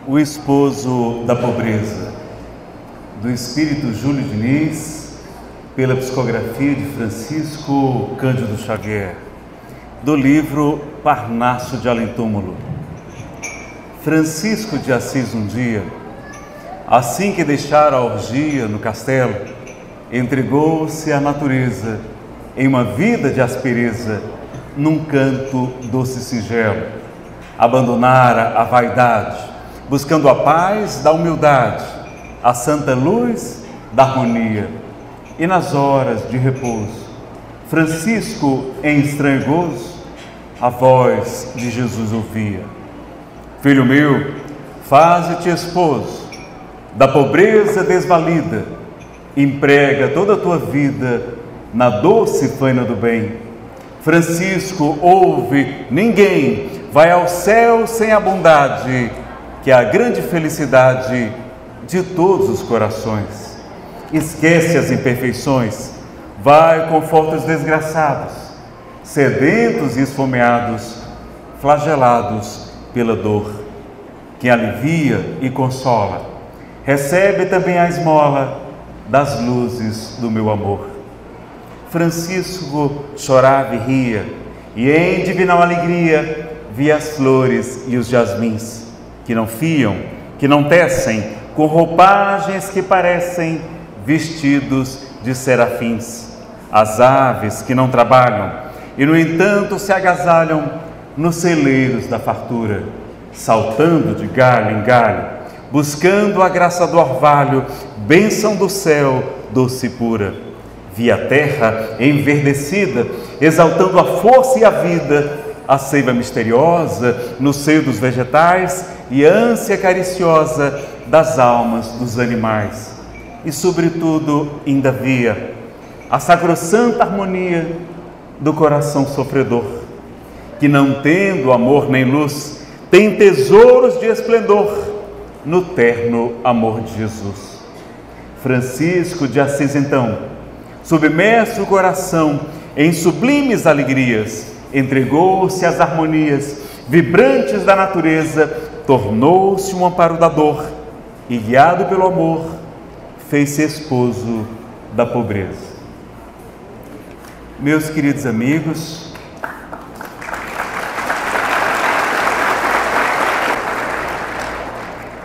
O esposo da pobreza, do espírito Júlio Diniz, pela psicografia de Francisco Cândido Xavier, do livro Parnaso de Além-Túmulo. Francisco de Assis um dia, assim que deixara a orgia no castelo, entregou-se à natureza em uma vida de aspereza, num canto doce e singelo. Abandonara a vaidade, buscando a paz da humildade, a santa luz da harmonia. E nas horas de repouso, Francisco, em estranho gozo, a voz de Jesus ouvia: Filho meu, faze-te esposo da pobreza desvalida, emprega toda a tua vida na doce faina do bem. Francisco, ouve, ninguém vai ao céu sem a bondade, que é a grande felicidade de todos os corações. Esquece as imperfeições, vai conforta os desgraçados, sedentos e esfomeados, flagelados pela dor. Quem alivia e consola, recebe também a esmola das luzes do meu amor. Francisco chorava e ria, e em divinal alegria via as flores e os jasmins, que não fiam, que não tecem, com roupagens que parecem vestidos de serafins, as aves que não trabalham e no entanto se agasalham nos celeiros da fartura, saltando de galho em galho, buscando a graça do orvalho, bênção do céu doce e pura. Via a terra enverdecida, exaltando a força e a vida, a seiva misteriosa no seio dos vegetais e a ânsia cariciosa das almas dos animais. E sobretudo ainda via a sacrossanta harmonia do coração sofredor, que não tendo amor nem luz, tem tesouros de esplendor no terno amor de Jesus. Francisco de Assis então, submerso o coração em sublimes alegrias, entregou-se às harmonias vibrantes da natureza, tornou-se um amparo da dor e, guiado pelo amor, fez-se esposo da pobreza. Meus queridos amigos,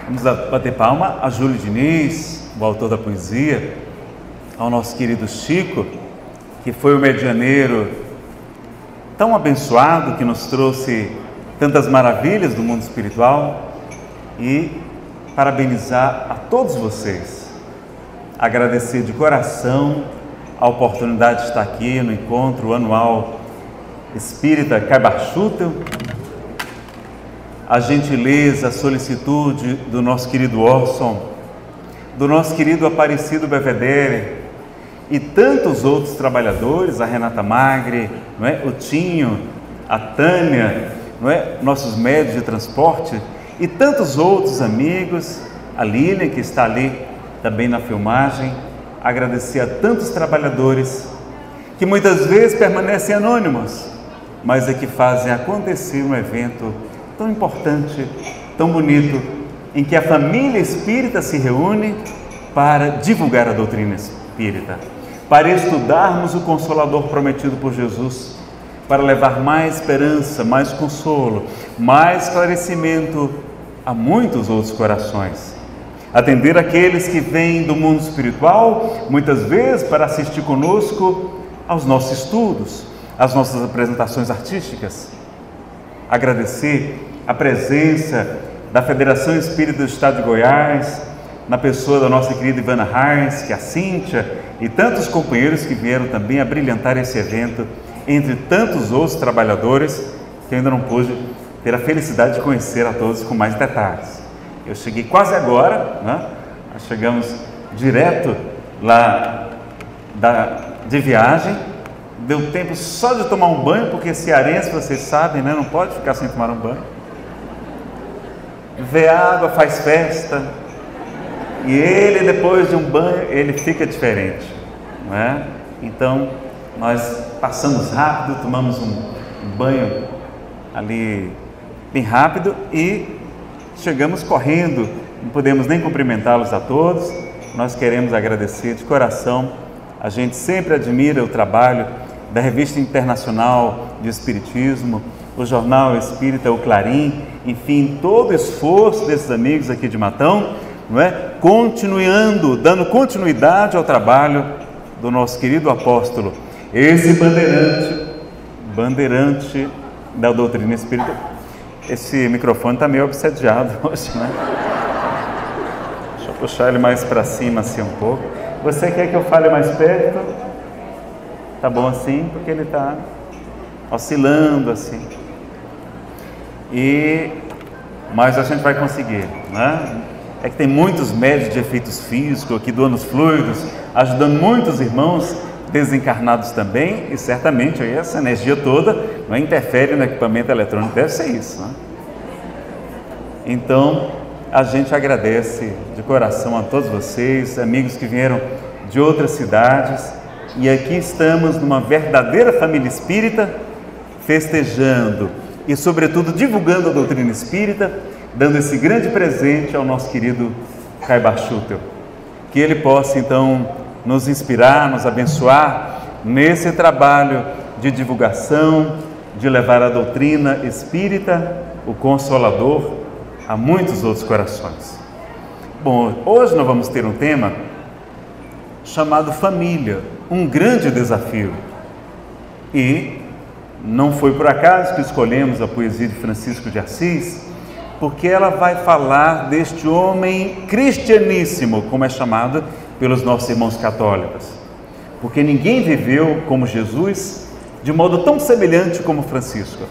vamos bater palma a Júlio Diniz, o autor da poesia, ao nosso querido Chico, que foi o medianeiro tão abençoado, que nos trouxe tantas maravilhas do mundo espiritual, e parabenizar a todos vocês, agradecer de coração a oportunidade de estar aqui no encontro anual Espírita Caibachutel, a gentileza, a solicitude do nosso querido Orson, do nosso querido Aparecido Bevedere, e tantos outros trabalhadores, a Renata Magre, não é? O Tinho, a Tânia, não é? Nossos médios de transporte, e tantos outros amigos, a Lilian, que está ali também na filmagem. Agradecer a tantos trabalhadores que muitas vezes permanecem anônimos, mas é que fazem acontecer um evento tão importante, tão bonito, em que a família espírita se reúne para divulgar a doutrina espírita, para estudarmos o Consolador prometido por Jesus, para levar mais esperança, mais consolo, mais esclarecimento a muitos outros corações. Atender aqueles que vêm do mundo espiritual, muitas vezes para assistir conosco aos nossos estudos, às nossas apresentações artísticas. Agradecer a presença da Federação Espírita do Estado de Goiás, na pessoa da nossa querida Ivana Heinz, que é a Cíntia, e tantos companheiros que vieram também a brilhantar esse evento, entre tantos outros trabalhadores que eu ainda não pude ter a felicidade de conhecer a todos com mais detalhes. Eu cheguei quase agora, né? Nós chegamos direto lá de viagem, deu tempo só de tomar um banho, porque cearense, vocês sabem, né? Não pode ficar sem tomar um banho. Vê água, faz festa, e ele, depois de um banho, ele fica diferente, não é? Então, nós passamos rápido, tomamos um banho ali bem rápido e chegamos correndo, não podemos nem cumprimentá-los a todos. Nós queremos agradecer de coração. A gente sempre admira o trabalho da Revista Internacional de Espiritismo, o Jornal Espírita, o Clarim, enfim, todo o esforço desses amigos aqui de Matão, não é? Continuando, dando continuidade ao trabalho do nosso querido apóstolo, esse bandeirante da doutrina espírita. Esse microfone está meio obsediado hoje, né? Deixa eu puxar ele mais para cima assim um pouco. Você quer que eu fale mais perto? Tá bom assim? Porque ele está oscilando assim. Mas a gente vai conseguir, né? É que tem muitos médios de efeitos físicos aqui do Anos Fluidos, ajudando muitos irmãos desencarnados também, e certamente aí essa energia toda não interfere no equipamento eletrônico, deve ser isso, né? Então, a gente agradece de coração a todos vocês, amigos que vieram de outras cidades, e aqui estamos numa verdadeira família espírita, festejando e, sobretudo, divulgando a doutrina espírita, dando esse grande presente ao nosso querido Caibar Schutel. Que ele possa, então, nos inspirar, nos abençoar nesse trabalho de divulgação, de levar a doutrina espírita, o Consolador, a muitos outros corações. Bom, hoje nós vamos ter um tema chamado família, um grande desafio. E não foi por acaso que escolhemos a poesia de Francisco de Assis, porque ela vai falar deste homem cristianíssimo, como é chamado pelos nossos irmãos católicos. Porque ninguém viveu como Jesus de modo tão semelhante como Francisco.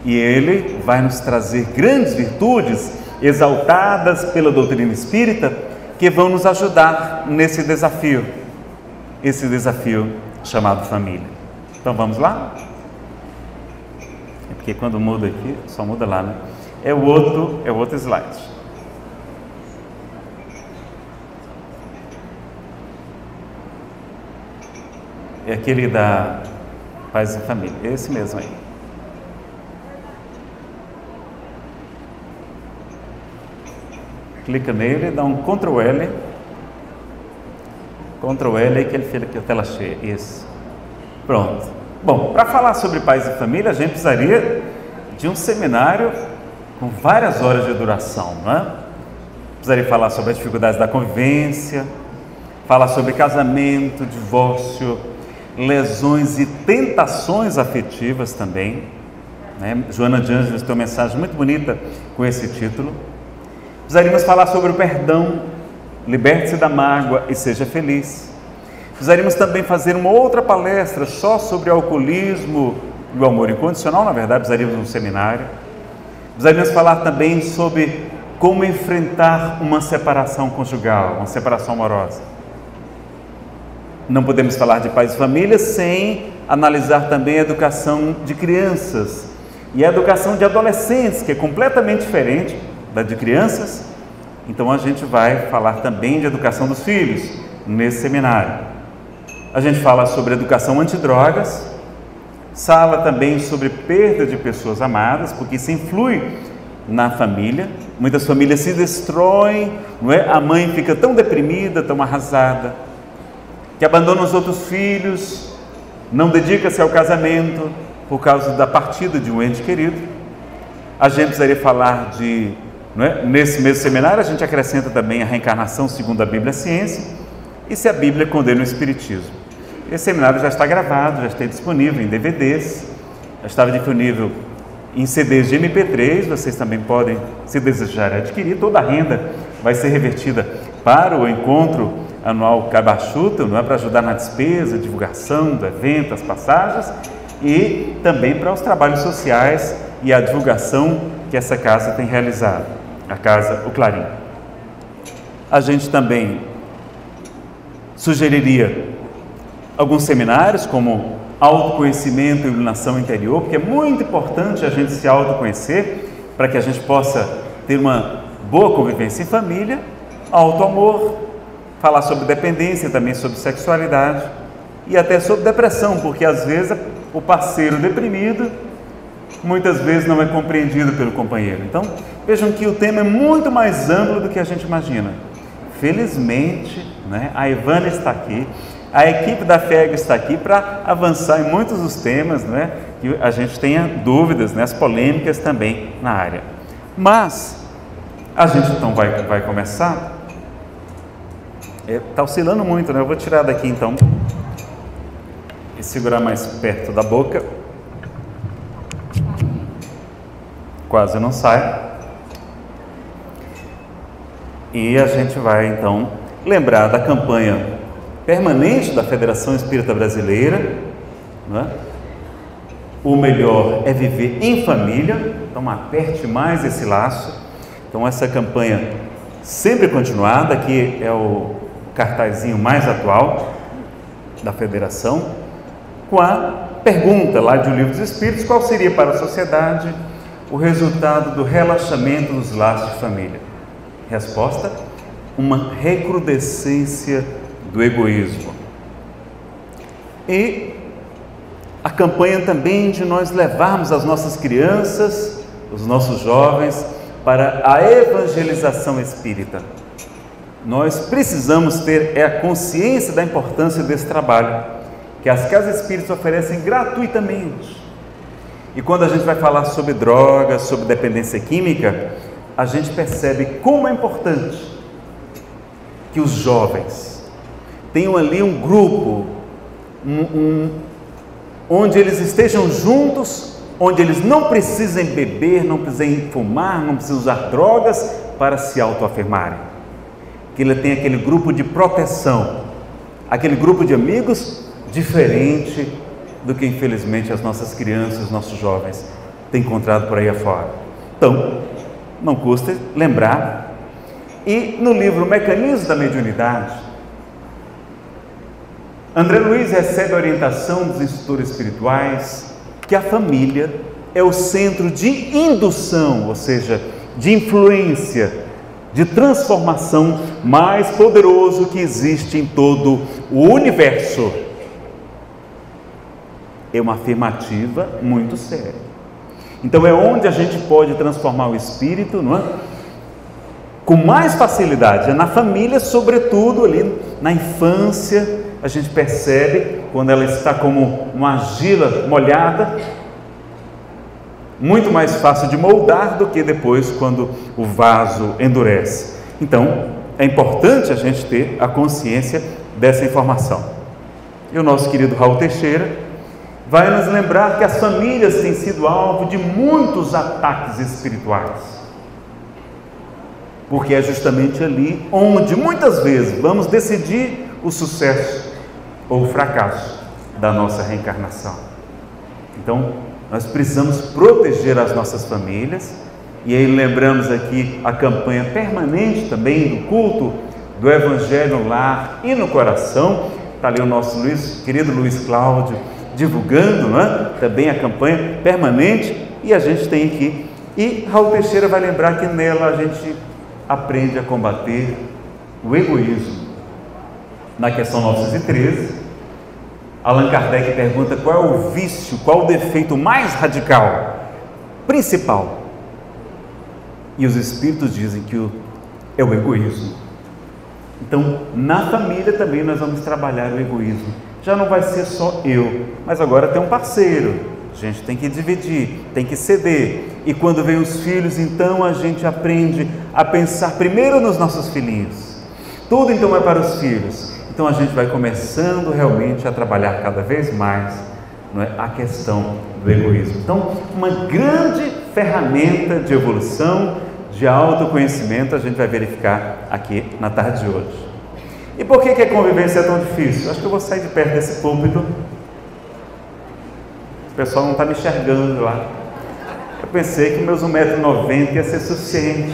E ele vai nos trazer grandes virtudes exaltadas pela doutrina espírita que vão nos ajudar nesse desafio, esse desafio chamado família. Então vamos lá? É porque quando muda aqui, só muda lá, né? É o outro slide. É aquele da Paz e Família, esse mesmo aí. Clica nele, dá um Ctrl L que ele fica a tela cheia. Isso. Pronto. Bom, para falar sobre paz e família, a gente precisaria de um seminário com várias horas de duração, não é? Precisaria falar sobre as dificuldades da convivência, falar sobre casamento, divórcio, lesões e tentações afetivas também, né? Joana de Ângeles tem uma mensagem muito bonita com esse título. Precisaríamos falar sobre o perdão, liberte-se da mágoa e seja feliz. Precisaríamos também fazer uma outra palestra só sobre o alcoolismo e o amor incondicional, na verdade precisaríamos de um seminário. Precisaríamos falar também sobre como enfrentar uma separação conjugal, uma separação amorosa. Não podemos falar de pais e família sem analisar também a educação de crianças e a educação de adolescentes, que é completamente diferente da de crianças. Então a gente vai falar também de educação dos filhos nesse seminário. A gente fala sobre educação antidrogas, fala também sobre perda de pessoas amadas, porque isso influi na família. Muitas famílias se destroem, não é? A mãe fica tão deprimida, tão arrasada, que abandona os outros filhos, não dedica-se ao casamento por causa da partida de um ente querido. A gente precisaria falar de, não é? Nesse mesmo seminário a gente acrescenta também a reencarnação segundo a Bíblia e a ciência, e se a Bíblia condena o espiritismo. Esse seminário já está gravado, já está disponível em DVDs, já estava disponível em CDs de MP3, vocês também podem, se desejarem, adquirir. Toda a renda vai ser revertida para o encontro anual Caibar Schutel, não é? Para ajudar na despesa, divulgação do evento, as passagens, e também para os trabalhos sociais e a divulgação que essa casa tem realizado, a Casa O Clarim. A gente também sugeriria alguns seminários, como autoconhecimento e iluminação interior, porque é muito importante a gente se autoconhecer para que a gente possa ter uma boa convivência em família, autoamor, falar sobre dependência, também sobre sexualidade e até sobre depressão, porque às vezes o parceiro deprimido muitas vezes não é compreendido pelo companheiro. Então, vejam que o tema é muito mais amplo do que a gente imagina. Felizmente, né, a Ivana está aqui, a equipe da FEG está aqui para avançar em muitos dos temas, né, que a gente tenha dúvidas, né, as polêmicas também na área. Mas, a gente então vai começar. Está oscilando muito, né? Eu vou tirar daqui então e segurar mais perto da boca. Quase não sai. E a gente vai então lembrar da campanha permanente da Federação Espírita Brasileira, né? O melhor é viver em família, então aperte mais esse laço. Então essa campanha sempre continuada, aqui é o cartazinho mais atual da Federação, com a pergunta lá de O Livro dos Espíritos: qual seria para a sociedade o resultado do relaxamento dos laços de família? Resposta: uma recrudescência do egoísmo. E a campanha também de nós levarmos as nossas crianças, os nossos jovens, para a evangelização espírita. Nós precisamos ter a consciência da importância desse trabalho, que as casas espíritas oferecem gratuitamente. E quando a gente vai falar sobre drogas, sobre dependência química, a gente percebe como é importante que os jovens tenham ali um grupo, onde eles estejam juntos, onde eles não precisem beber, não precisem fumar, não precisem usar drogas para se autoafirmarem. Que ele tenha aquele grupo de proteção, aquele grupo de amigos diferente do que infelizmente as nossas crianças, os nossos jovens têm encontrado por aí afora. Então, não custa lembrar. E no livro Mecanismos da Mediunidade, André Luiz recebe a orientação dos instrutores espirituais que a família é o centro de indução, ou seja, de influência, de transformação mais poderoso que existe em todo o universo. É uma afirmativa muito séria. Então é onde a gente pode transformar o espírito, não é? Com mais facilidade, é na família, sobretudo ali na infância. A gente percebe quando ela está como uma argila molhada, muito mais fácil de moldar do que depois quando o vaso endurece. Então é importante a gente ter a consciência dessa informação. E o nosso querido Raul Teixeira vai nos lembrar que as famílias têm sido alvo de muitos ataques espirituais, porque é justamente ali onde muitas vezes vamos decidir o sucesso ou o fracasso da nossa reencarnação. Então nós precisamos proteger as nossas famílias. E aí lembramos aqui a campanha permanente também do culto do Evangelho no lar e no coração. Está ali o nosso querido Luiz Cláudio divulgando, não é? Também a campanha permanente. E a gente tem aqui, e Raul Teixeira vai lembrar que nela a gente aprende a combater o egoísmo. Na questão 913, Allan Kardec pergunta qual é o vício, qual o defeito mais radical, principal. E os espíritos dizem que é o egoísmo. Então, na família também nós vamos trabalhar o egoísmo. Já não vai ser só eu, mas agora tem um parceiro. A gente tem que dividir, tem que ceder. E quando vem os filhos, então a gente aprende a pensar primeiro nos nossos filhinhos. Tudo então é para os filhos. Então a gente vai começando realmente a trabalhar cada vez mais, não é, a questão do egoísmo. Então, uma grande ferramenta de evolução, de autoconhecimento, a gente vai verificar aqui na tarde de hoje. E por que a convivência é tão difícil? Acho que eu vou sair de perto desse púlpito. O pessoal não está me enxergando lá. Eu pensei que meus 1,90 m ia ser suficiente.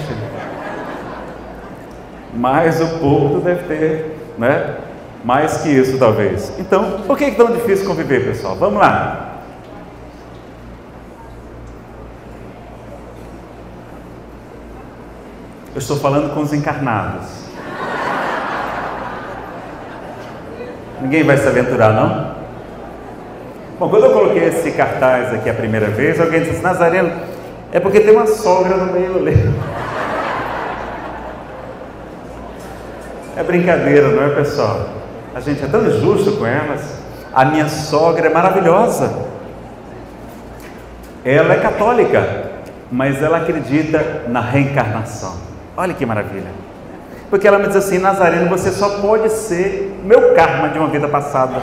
Mas o púlpito deve ter, né, mais que isso talvez. Então, por que é tão difícil conviver, pessoal? Vamos lá. Eu estou falando com os encarnados. Ninguém vai se aventurar, não? Bom, quando eu coloquei esse cartaz aqui a primeira vez, alguém disse: Nazareno, é porque tem uma sogra no meio ali. É brincadeira, não é, pessoal? A gente é tão injusto com elas. A minha sogra é maravilhosa. Ela é católica, mas ela acredita na reencarnação. Olha que maravilha. Porque ela me diz assim: Nazareno, você só pode ser meu karma de uma vida passada.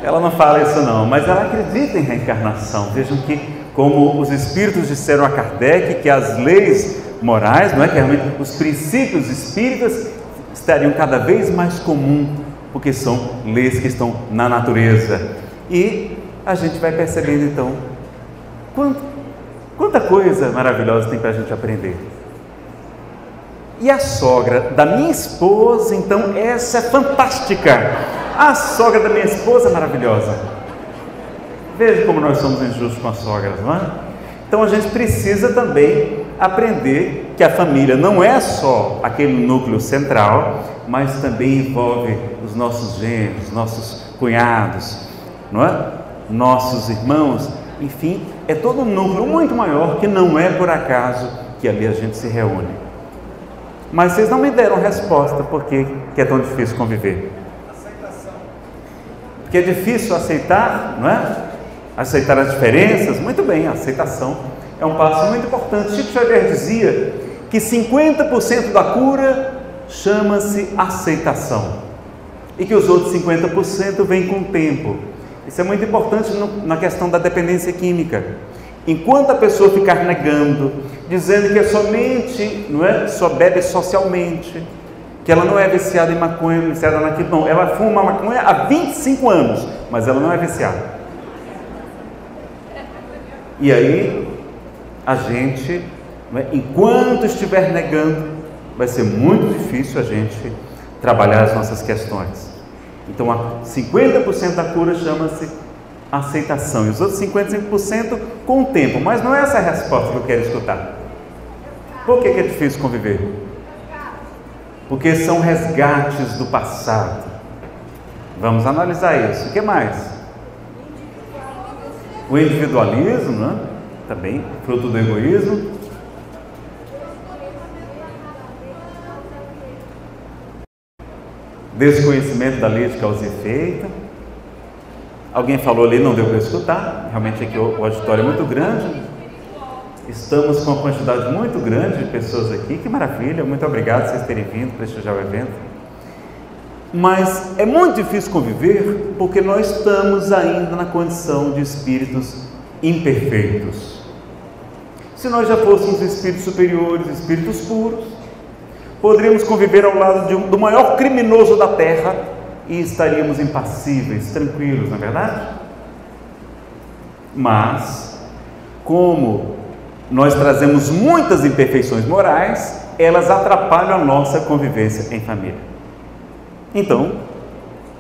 Ela não fala isso não, mas ela acredita em reencarnação. Vejam que, como os espíritos disseram a Kardec, que as leis morais, não é, que realmente os princípios espíritas estariam cada vez mais comum, porque são leis que estão na natureza. E a gente vai percebendo então quanta coisa maravilhosa tem para a gente aprender. E a sogra da minha esposa, então, essa é fantástica. A sogra da minha esposa é maravilhosa. Veja como nós somos injustos com as sogras, não é? Então a gente precisa também aprender que a família não é só aquele núcleo central, mas também envolve os nossos genros, nossos cunhados, não é? Nossos irmãos, enfim, é todo um núcleo muito maior que não é por acaso que ali a gente se reúne. Mas vocês não me deram resposta porque é tão difícil conviver. Aceitação. Porque é difícil aceitar, não é? Aceitar as diferenças. Muito bem, a aceitação é um passo muito importante. Chico Xavier dizia que 50% da cura chama-se aceitação e que os outros 50% vêm com o tempo. Isso é muito importante na questão da dependência química. Enquanto a pessoa ficar negando, dizendo que é somente, não é, só bebe socialmente, que ela não é viciada em maconha, viciada naquilo, não, ela fuma maconha há 25 anos, mas ela não é viciada. E aí, a gente, não é, enquanto estiver negando, vai ser muito difícil a gente trabalhar as nossas questões. Então, 50% da cura chama-se aceitação, e os outros 55% com o tempo. Mas não é essa a resposta que eu quero escutar. Por que é difícil conviver? Porque são resgates do passado. Vamos analisar isso. O que mais? O individualismo, né? Também fruto do egoísmo. Desconhecimento da lei de causa e efeito. Alguém falou ali, não deu para escutar. Realmente aqui o auditório é muito grande. Estamos com uma quantidade muito grande de pessoas aqui. Que maravilha, muito obrigado por vocês terem vindo prestigiar o evento. Mas é muito difícil conviver porque nós estamos ainda na condição de espíritos imperfeitos. Se nós já fôssemos espíritos superiores, espíritos puros, poderíamos conviver ao lado do maior criminoso da terra e estaríamos impassíveis, tranquilos, não é verdade? Mas, como nós trazemos muitas imperfeições morais, elas atrapalham a nossa convivência em família. Então,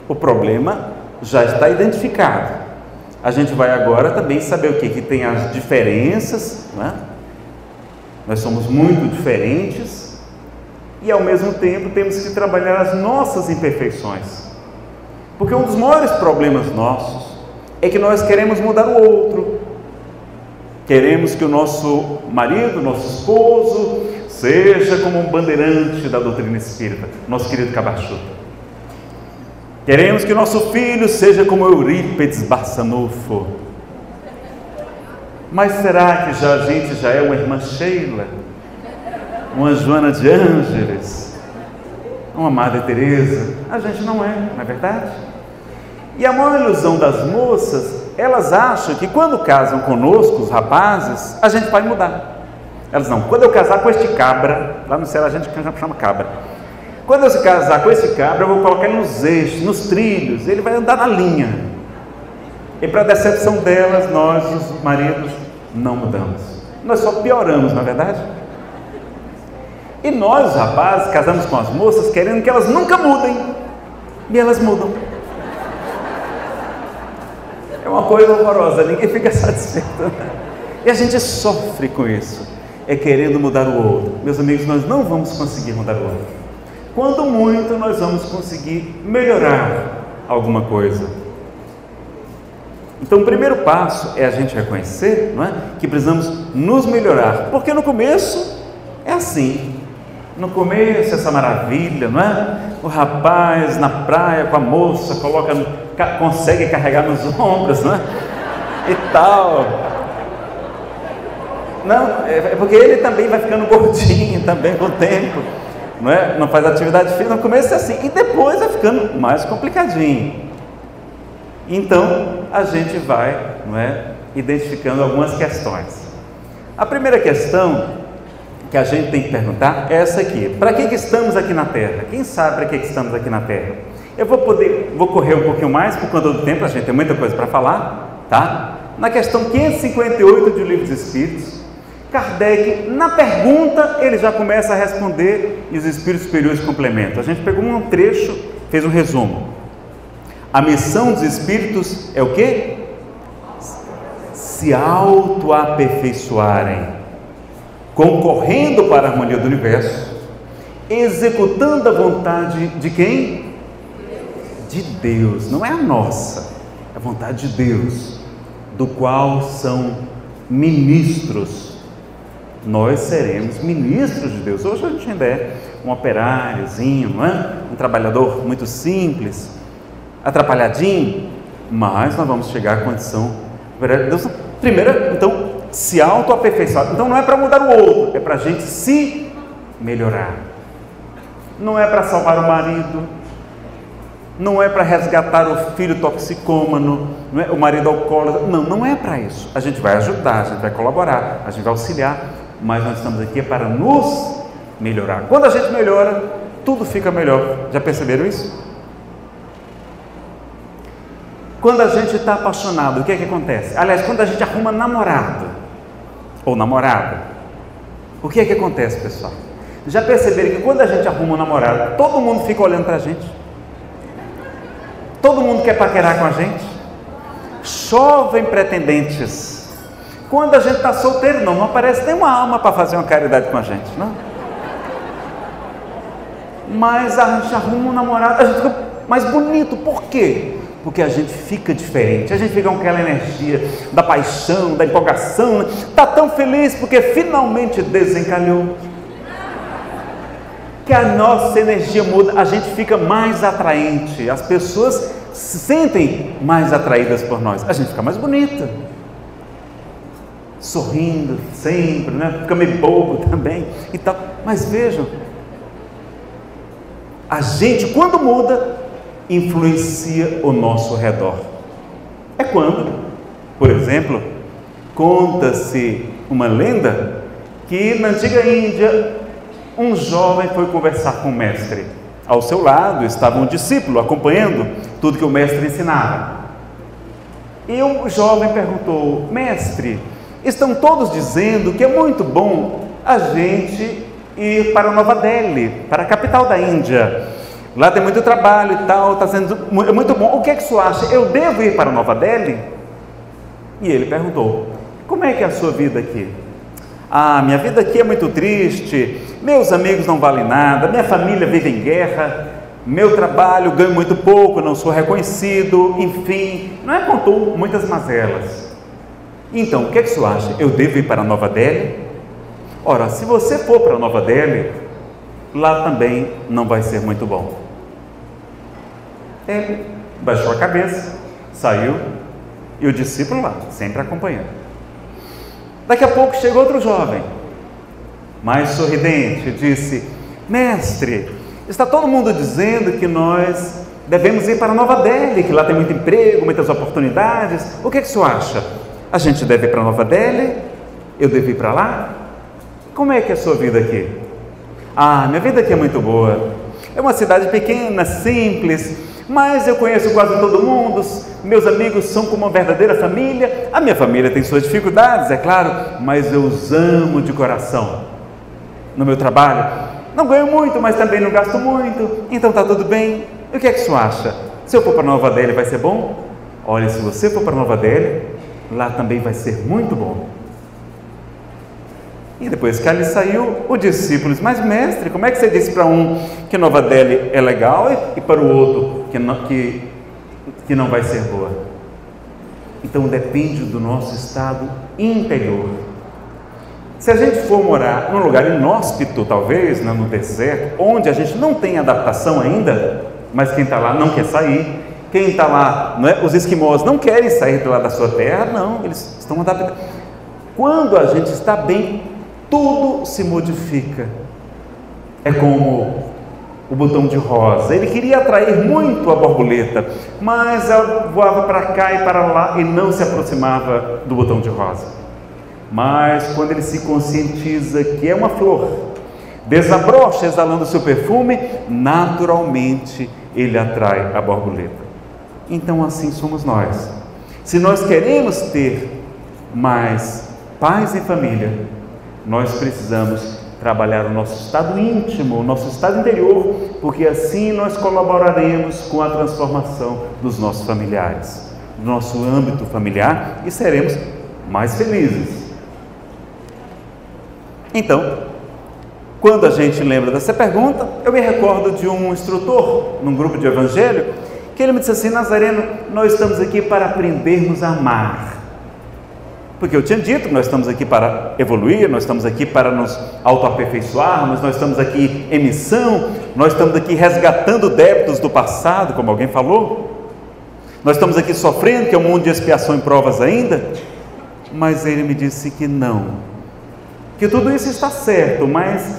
o problema já está identificado. A gente vai agora também saber o que tem as diferenças, né? Nós somos muito diferentes e, ao mesmo tempo, temos que trabalhar as nossas imperfeições. Porque um dos maiores problemas nossos é que nós queremos mudar o outro. Queremos que o nosso marido, nosso esposo, seja como um bandeirante da doutrina espírita, nosso querido Cabachuta. Queremos que o nosso filho seja como Eurípides Barçanufo. Mas será que a gente já é uma irmã Sheila, uma Joana de Ângeles, uma Madre Teresa? A gente não é verdade? E a maior ilusão das moças, elas acham que quando casam conosco, os rapazes, a gente vai mudar. Elas não, quando eu casar com este cabra, lá no céu a gente chama cabra, quando eu se casar com esse cabra, eu vou colocar ele nos eixos, nos trilhos, ele vai andar na linha. E para a decepção delas, nós, os maridos, não mudamos. Nós só pioramos, não é verdade? E nós, os rapazes, casamos com as moças querendo que elas nunca mudem. E elas mudam. É uma coisa horrorosa, ninguém fica satisfeito. E a gente sofre com isso, é querendo mudar o outro. Meus amigos, nós não vamos conseguir mudar o outro. Quando muito, nós vamos conseguir melhorar alguma coisa. Então o primeiro passo é a gente reconhecer, não é, que precisamos nos melhorar, porque no começo é assim. No começo essa maravilha, não é? O rapaz na praia com a moça, consegue carregar nos ombros, não é? E tal. Não, é porque ele também vai ficando gordinho também com o tempo, não é? Não faz atividade física, no começo é assim, e depois vai ficando mais complicadinho. Então a gente vai, não é, identificando algumas questões. A primeira questão que a gente tem que perguntar é essa aqui: para que estamos aqui na Terra? Quem sabe para que estamos aqui na Terra? Eu vou correr um pouquinho mais por conta do tempo, a gente tem muita coisa para falar, tá? Na questão 558 do Livro dos Espíritos, Kardec, na pergunta, ele já começa a responder e os espíritos superiores complementam. A gente pegou um trecho, fez um resumo. A missão dos espíritos é o quê? Se auto-aperfeiçoarem, concorrendo para a harmonia do universo, executando a vontade de quem? De Deus. Não é a nossa, é a vontade de Deus, do qual são ministros. Nós seremos ministros de Deus. Hoje a gente ainda é um operáriozinho, não é? Um trabalhador muito simples, atrapalhadinho, mas nós vamos chegar à condição de Deus. Primeiro, então, se auto-aperfeiçoar. Então não é para mudar o outro, é para a gente se melhorar. Não é para salvar o marido, não é para resgatar o filho toxicômano, não é o marido alcoólatra. Não é para isso. A gente vai ajudar, a gente vai colaborar, a gente vai auxiliar, mas nós estamos aqui para nos melhorar. Quando a gente melhora, tudo fica melhor. Já perceberam isso? Quando a gente está apaixonado, o que é que acontece? Aliás, quando a gente arruma namorado ou namorada, o que é que acontece, pessoal? Já perceberam que quando a gente arruma um namorado, todo mundo fica olhando para a gente? Todo mundo quer paquerar com a gente? Chovem pretendentes. Quando a gente está solteiro, não aparece nenhuma alma para fazer uma caridade com a gente, não? Mas a gente arruma um namorado, a gente fica mais bonito. Por quê? Porque a gente fica diferente, a gente fica com aquela energia da paixão, da empolgação, está tão feliz porque finalmente desencalhou, que a nossa energia muda, a gente fica mais atraente, as pessoas se sentem mais atraídas por nós, a gente fica mais bonita, sorrindo sempre, né? Fica meio bobo também e tal. Mas vejam, a gente quando muda, influencia o nosso redor. É quando, por exemplo, conta-se uma lenda que na antiga Índia um jovem foi conversar com o mestre. Ao seu lado estava um discípulo acompanhando tudo que o mestre ensinava. E o jovem perguntou: mestre, estão todos dizendo que é muito bom a gente ir para Nova Delhi, para a capital da Índia. Lá tem muito trabalho e tal, está sendo muito bom. O que é que o senhor acha? Eu devo ir para Nova Delhi? E ele perguntou: como é que é a sua vida aqui? Ah, minha vida aqui é muito triste, meus amigos não valem nada, minha família vive em guerra, meu trabalho ganho muito pouco, não sou reconhecido, enfim, não é? Contou muitas mazelas. Então, o que é que o senhor acha? Eu devo ir para Nova Delhi? Ora, se você for para Nova Delhi, lá também não vai ser muito bom. Ele baixou a cabeça, saiu, e o discípulo lá, sempre acompanhando. Daqui a pouco chegou outro jovem, mais sorridente, disse: mestre, está todo mundo dizendo que nós devemos ir para Nova Delhi, que lá tem muito emprego, muitas oportunidades. O que é que o senhor acha? A gente deve ir para Nova Delhi? Eu devo ir para lá? Como é que é a sua vida aqui? Ah, minha vida aqui é muito boa. É uma cidade pequena, simples, mas eu conheço quase todo mundo, meus amigos são como uma verdadeira família. A minha família tem suas dificuldades, é claro, mas eu os amo de coração. No meu trabalho, não ganho muito, mas também não gasto muito, então está tudo bem. E o que é que o senhor acha? Se eu for para Nova Delhi vai ser bom? Olha, se você for para Nova Delhi, lá também vai ser muito bom. E depois que ali saiu, o discípulo disse: mas mestre, como é que você disse para um que Nova Delhi é legal e para o outro que que não vai ser boa. Então depende do nosso estado interior. Se a gente for morar num lugar inóspito, talvez, no deserto, onde a gente não tem adaptação ainda, mas quem está lá não quer sair, quem está lá, não é? Os esquimós não querem sair de lá da sua terra, não, eles estão adaptados. Quando a gente está bem, tudo se modifica. É como o botão de rosa. Ele queria atrair muito a borboleta, mas ela voava para cá e para lá e não se aproximava do botão de rosa. Mas quando ele se conscientiza que é uma flor, desabrocha exalando seu perfume, naturalmente ele atrai a borboleta. Então assim somos nós. Se nós queremos ter mais paz e família, nós precisamos trabalhar o nosso estado íntimo, o nosso estado interior, porque assim nós colaboraremos com a transformação dos nossos familiares, do nosso âmbito familiar, e seremos mais felizes. Então, quando a gente lembra dessa pergunta, eu me recordo de um instrutor num grupo de evangelho, que ele me disse assim: Nazareno, nós estamos aqui para aprendermos a amar. Porque eu tinha dito que nós estamos aqui para evoluir, nós estamos aqui para nos autoaperfeiçoarmos, nós estamos aqui em missão, nós estamos aqui resgatando débitos do passado, como alguém falou. Nós estamos aqui sofrendo, que é um mundo de expiação e provas ainda. Mas ele me disse que não. Que tudo isso está certo, mas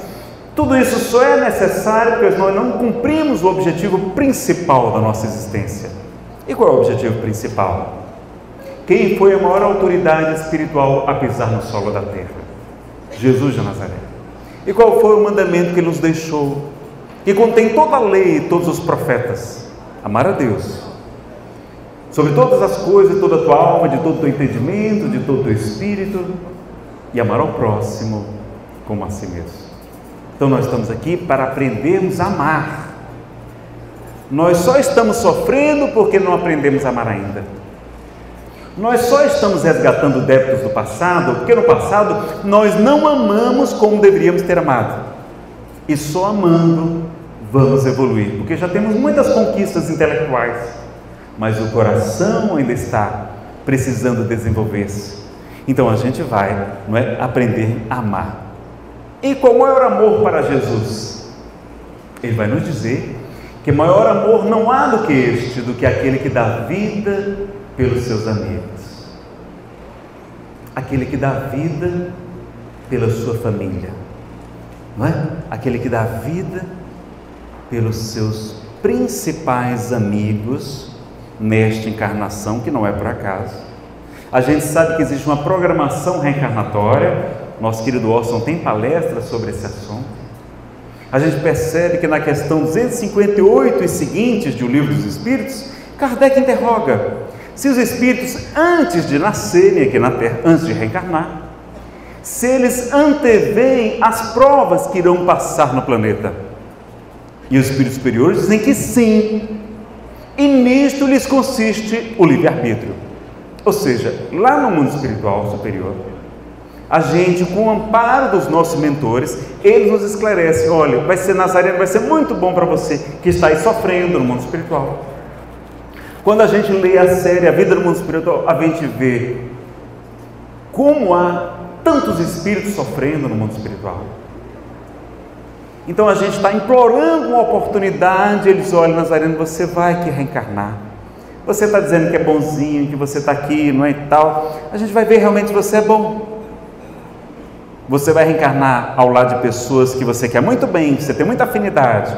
tudo isso só é necessário porque nós não cumprimos o objetivo principal da nossa existência. E qual é o objetivo principal? Quem foi a maior autoridade espiritual a pisar no solo da terra? Jesus de Nazaré. E qual foi o mandamento que ele nos deixou? Que contém toda a lei e todos os profetas: amar a Deus sobre todas as coisas, de toda a tua alma, de todo o teu entendimento, de todo o teu espírito, e amar ao próximo como a si mesmo. Então nós estamos aqui para aprendermos a amar. Nós só estamos sofrendo porque não aprendemos a amar ainda. Nós só estamos resgatando débitos do passado porque no passado nós não amamos como deveríamos ter amado. E só amando vamos evoluir, porque já temos muitas conquistas intelectuais, mas o coração ainda está precisando desenvolver-se. Então a gente vai, não é, aprender a amar. E qual é o maior amor para Jesus? Ele vai nos dizer que maior amor não há do que este, do que aquele que dá vida pelos seus amigos, aquele que dá vida pela sua família, não é? Aquele que dá vida pelos seus principais amigos nesta encarnação, que não é por acaso. A gente sabe que existe uma programação reencarnatória. Nosso querido Orson tem palestras sobre esse assunto. A gente percebe que na questão 258 e seguintes de O Livro dos Espíritos, Kardec interroga se os espíritos, antes de nascerem aqui na Terra, antes de reencarnar, se eles anteveem as provas que irão passar no planeta. E os espíritos superiores dizem que sim, e nisto lhes consiste o livre-arbítrio. Ou seja, lá no mundo espiritual superior, a gente, com o amparo dos nossos mentores, eles nos esclarecem: olha, vai ser Nazareno, vai ser muito bom para você que está aí sofrendo no mundo espiritual. Quando a gente lê a série A Vida no Mundo Espiritual, a gente vê como há tantos espíritos sofrendo no mundo espiritual. Então a gente está implorando uma oportunidade. Eles olham: Nazareno, você vai aqui reencarnar. Você está dizendo que é bonzinho, que você está aqui, não é, e tal. A gente vai ver realmente se você é bom. Você vai reencarnar ao lado de pessoas que você quer muito bem, que você tem muita afinidade,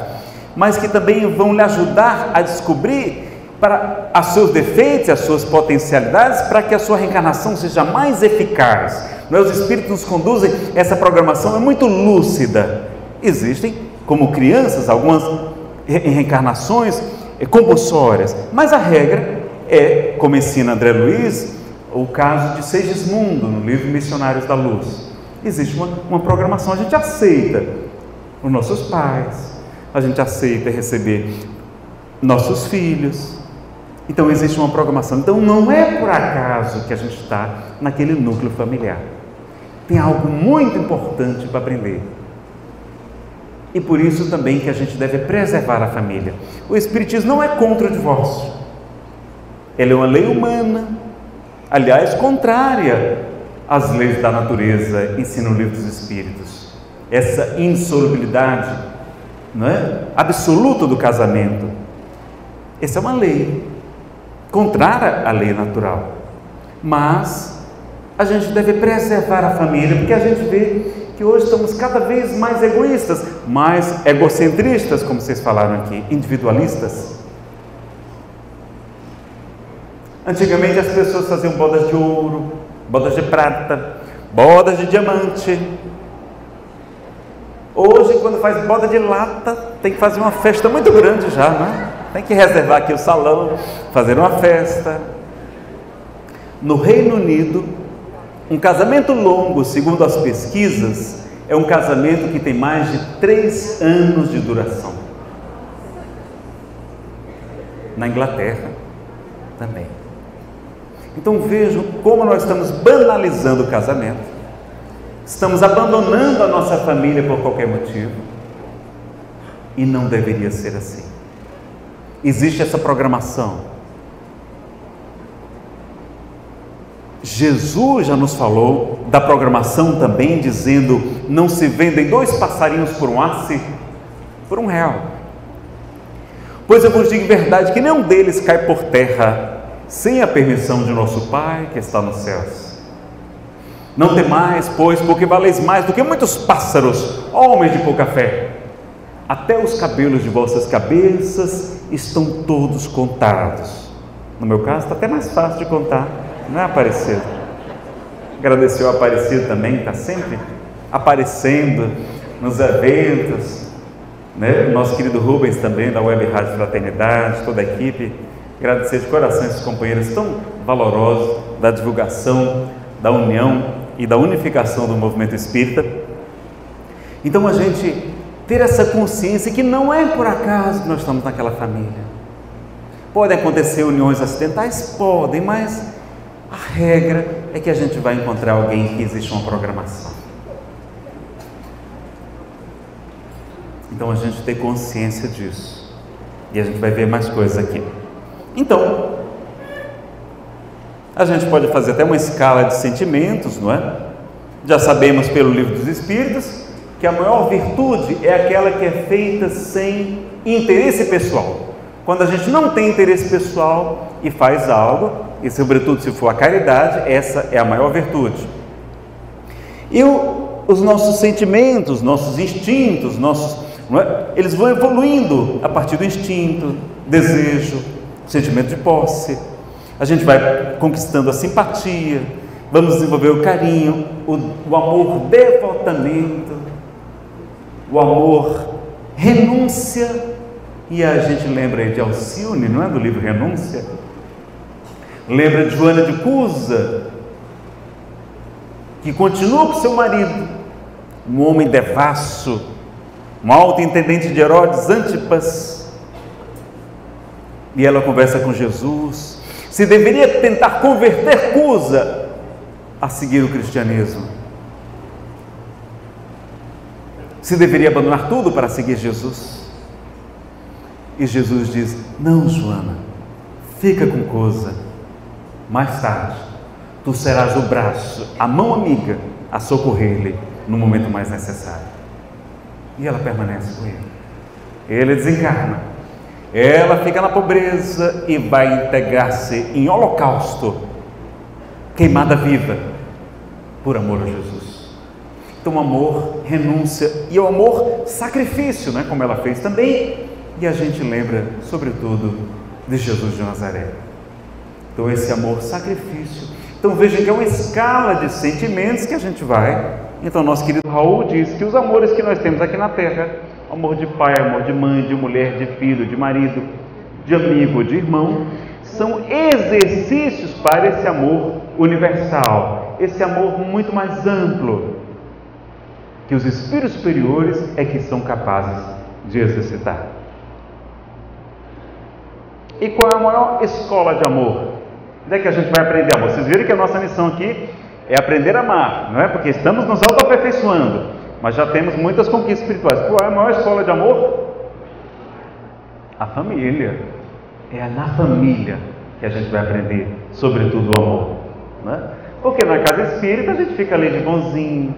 mas que também vão lhe ajudar a descobrir para os seus defeitos, as suas potencialidades, para que a sua reencarnação seja mais eficaz. Não é? Os espíritos nos conduzem, essa programação é muito lúcida. Existem, como crianças, algumas reencarnações compulsórias, mas a regra é, como ensina André Luiz, o caso de Segismundo, no livro Missionários da Luz. Existe uma programação, a gente aceita os nossos pais, a gente aceita receber nossos filhos. Então existe uma programação. Então não é por acaso que a gente está naquele núcleo familiar. Tem algo muito importante para aprender. E por isso também que a gente deve preservar a família. O Espiritismo não é contra o divórcio. Ela é uma lei humana, aliás, contrária às leis da natureza, ensina o Livro dos Espíritos. Essa insolubilidade, não é, absoluta do casamento. Essa é uma lei contrária à lei natural. Mas a gente deve preservar a família, porque a gente vê que hoje estamos cada vez mais egoístas, mais egocentristas, como vocês falaram aqui, individualistas. Antigamente as pessoas faziam bodas de ouro, bodas de prata, bodas de diamante. Hoje, quando faz boda de lata, tem que fazer uma festa muito grande já, né? Tem que reservar aqui o salão, fazer uma festa. No Reino Unido, um casamento longo, segundo as pesquisas, é um casamento que tem mais de 3 anos de duração. Na Inglaterra, também. Então vejam como nós estamos banalizando o casamento, estamos abandonando a nossa família por qualquer motivo, e não deveria ser assim. Existe essa programação. Jesus já nos falou da programação também, dizendo: não se vendem 2 passarinhos por um asse, por R$1. Pois eu vos digo em verdade que nenhum deles cai por terra sem a permissão de nosso Pai que está nos céus. Não temais, pois, porque valeis mais do que muitos pássaros, homens de pouca fé. Até os cabelos de vossas cabeças estão todos contados. No meu caso está até mais fácil de contar, não é, Aparecido? Agradecer ao Aparecido também, está sempre aparecendo nos eventos, né? Nosso querido Rubens também, da Web Rádio Fraternidade, toda a equipe. Agradecer de coração esses companheiros tão valorosos da divulgação, da união e da unificação do movimento espírita. Então a gente ter essa consciência que não é por acaso que nós estamos naquela família. Podem acontecer uniões acidentais? Podem, mas a regra é que a gente vai encontrar alguém que existe uma programação. Então a gente tem consciência disso. E a gente vai ver mais coisas aqui. Então, a gente pode fazer até uma escala de sentimentos, não é? Já sabemos pelo Livro dos Espíritos que a maior virtude é aquela que é feita sem interesse pessoal. Quando a gente não tem interesse pessoal e faz algo, e sobretudo se for a caridade, essa é a maior virtude. E os nossos sentimentos, nossos instintos, eles vão evoluindo a partir do instinto, desejo, sentimento de posse. A gente vai conquistando a simpatia, vamos desenvolver o carinho, o amor devotamento, o amor renúncia. E a gente lembra aí de Alcione, não é, do livro Renúncia? Lembra de Joana de Cusa, que continua com seu marido, um homem devasso, um alto-intendente de Herodes, Antipas. E ela conversa com Jesus, se deveria tentar converter Cusa a seguir o cristianismo, se deveria abandonar tudo para seguir Jesus. E Jesus diz: não, Joana, fica com Cusa, mais tarde tu serás o braço, a mão amiga a socorrer-lhe no momento mais necessário. E ela permanece com ele. Ele desencarna, ela fica na pobreza e vai integrar-se em holocausto, queimada viva, por amor a Jesus. Então, amor, renúncia e o amor, sacrifício, né, como ela fez também. E a gente lembra, sobretudo, de Jesus de Nazaré. Então, esse amor, sacrifício. Então, veja que é uma escala de sentimentos que a gente vai. Então, nosso querido Raul diz que os amores que nós temos aqui na Terra, amor de pai, amor de mãe, de mulher, de filho, de marido, de amigo, de irmão, são exercícios para esse amor universal, esse amor muito mais amplo, que os espíritos superiores é que são capazes de exercitar. E qual é a maior escola de amor? Onde é que a gente vai aprender amor? Vocês viram que a nossa missão aqui é aprender a amar, não é? Porque estamos nos autoaperfeiçoando, mas já temos muitas conquistas espirituais. Qual é a maior escola de amor? A família. É na família que que a gente vai aprender, sobretudo, o amor. Não é? Porque na casa espírita a gente fica ali de bonzinho,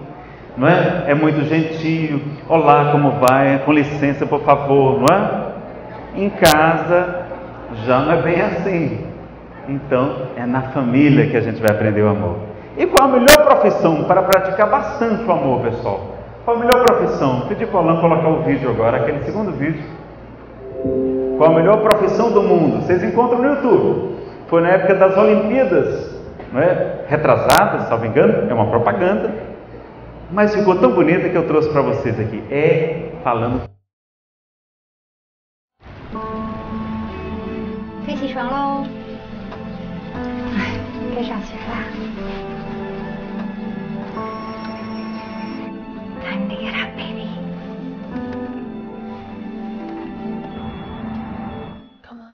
não é? É muito gentil. Olá, como vai? Com licença, por favor, não é? Em casa já não é bem assim. Então, é na família que a gente vai aprender o amor. E qual a melhor profissão para praticar bastante o amor, pessoal? Qual a melhor profissão? Pedi para o Alan colocar o vídeo agora, aquele segundo vídeo. Qual a melhor profissão do mundo? Vocês encontram no YouTube. Foi na época das Olimpíadas, não é? Retrasadas, salvo engano, é uma propaganda. Mas ficou tão bonita que eu trouxe para vocês aqui. É falando. 该起床喽！哎，该上学啦。Time to get up, baby. Come on.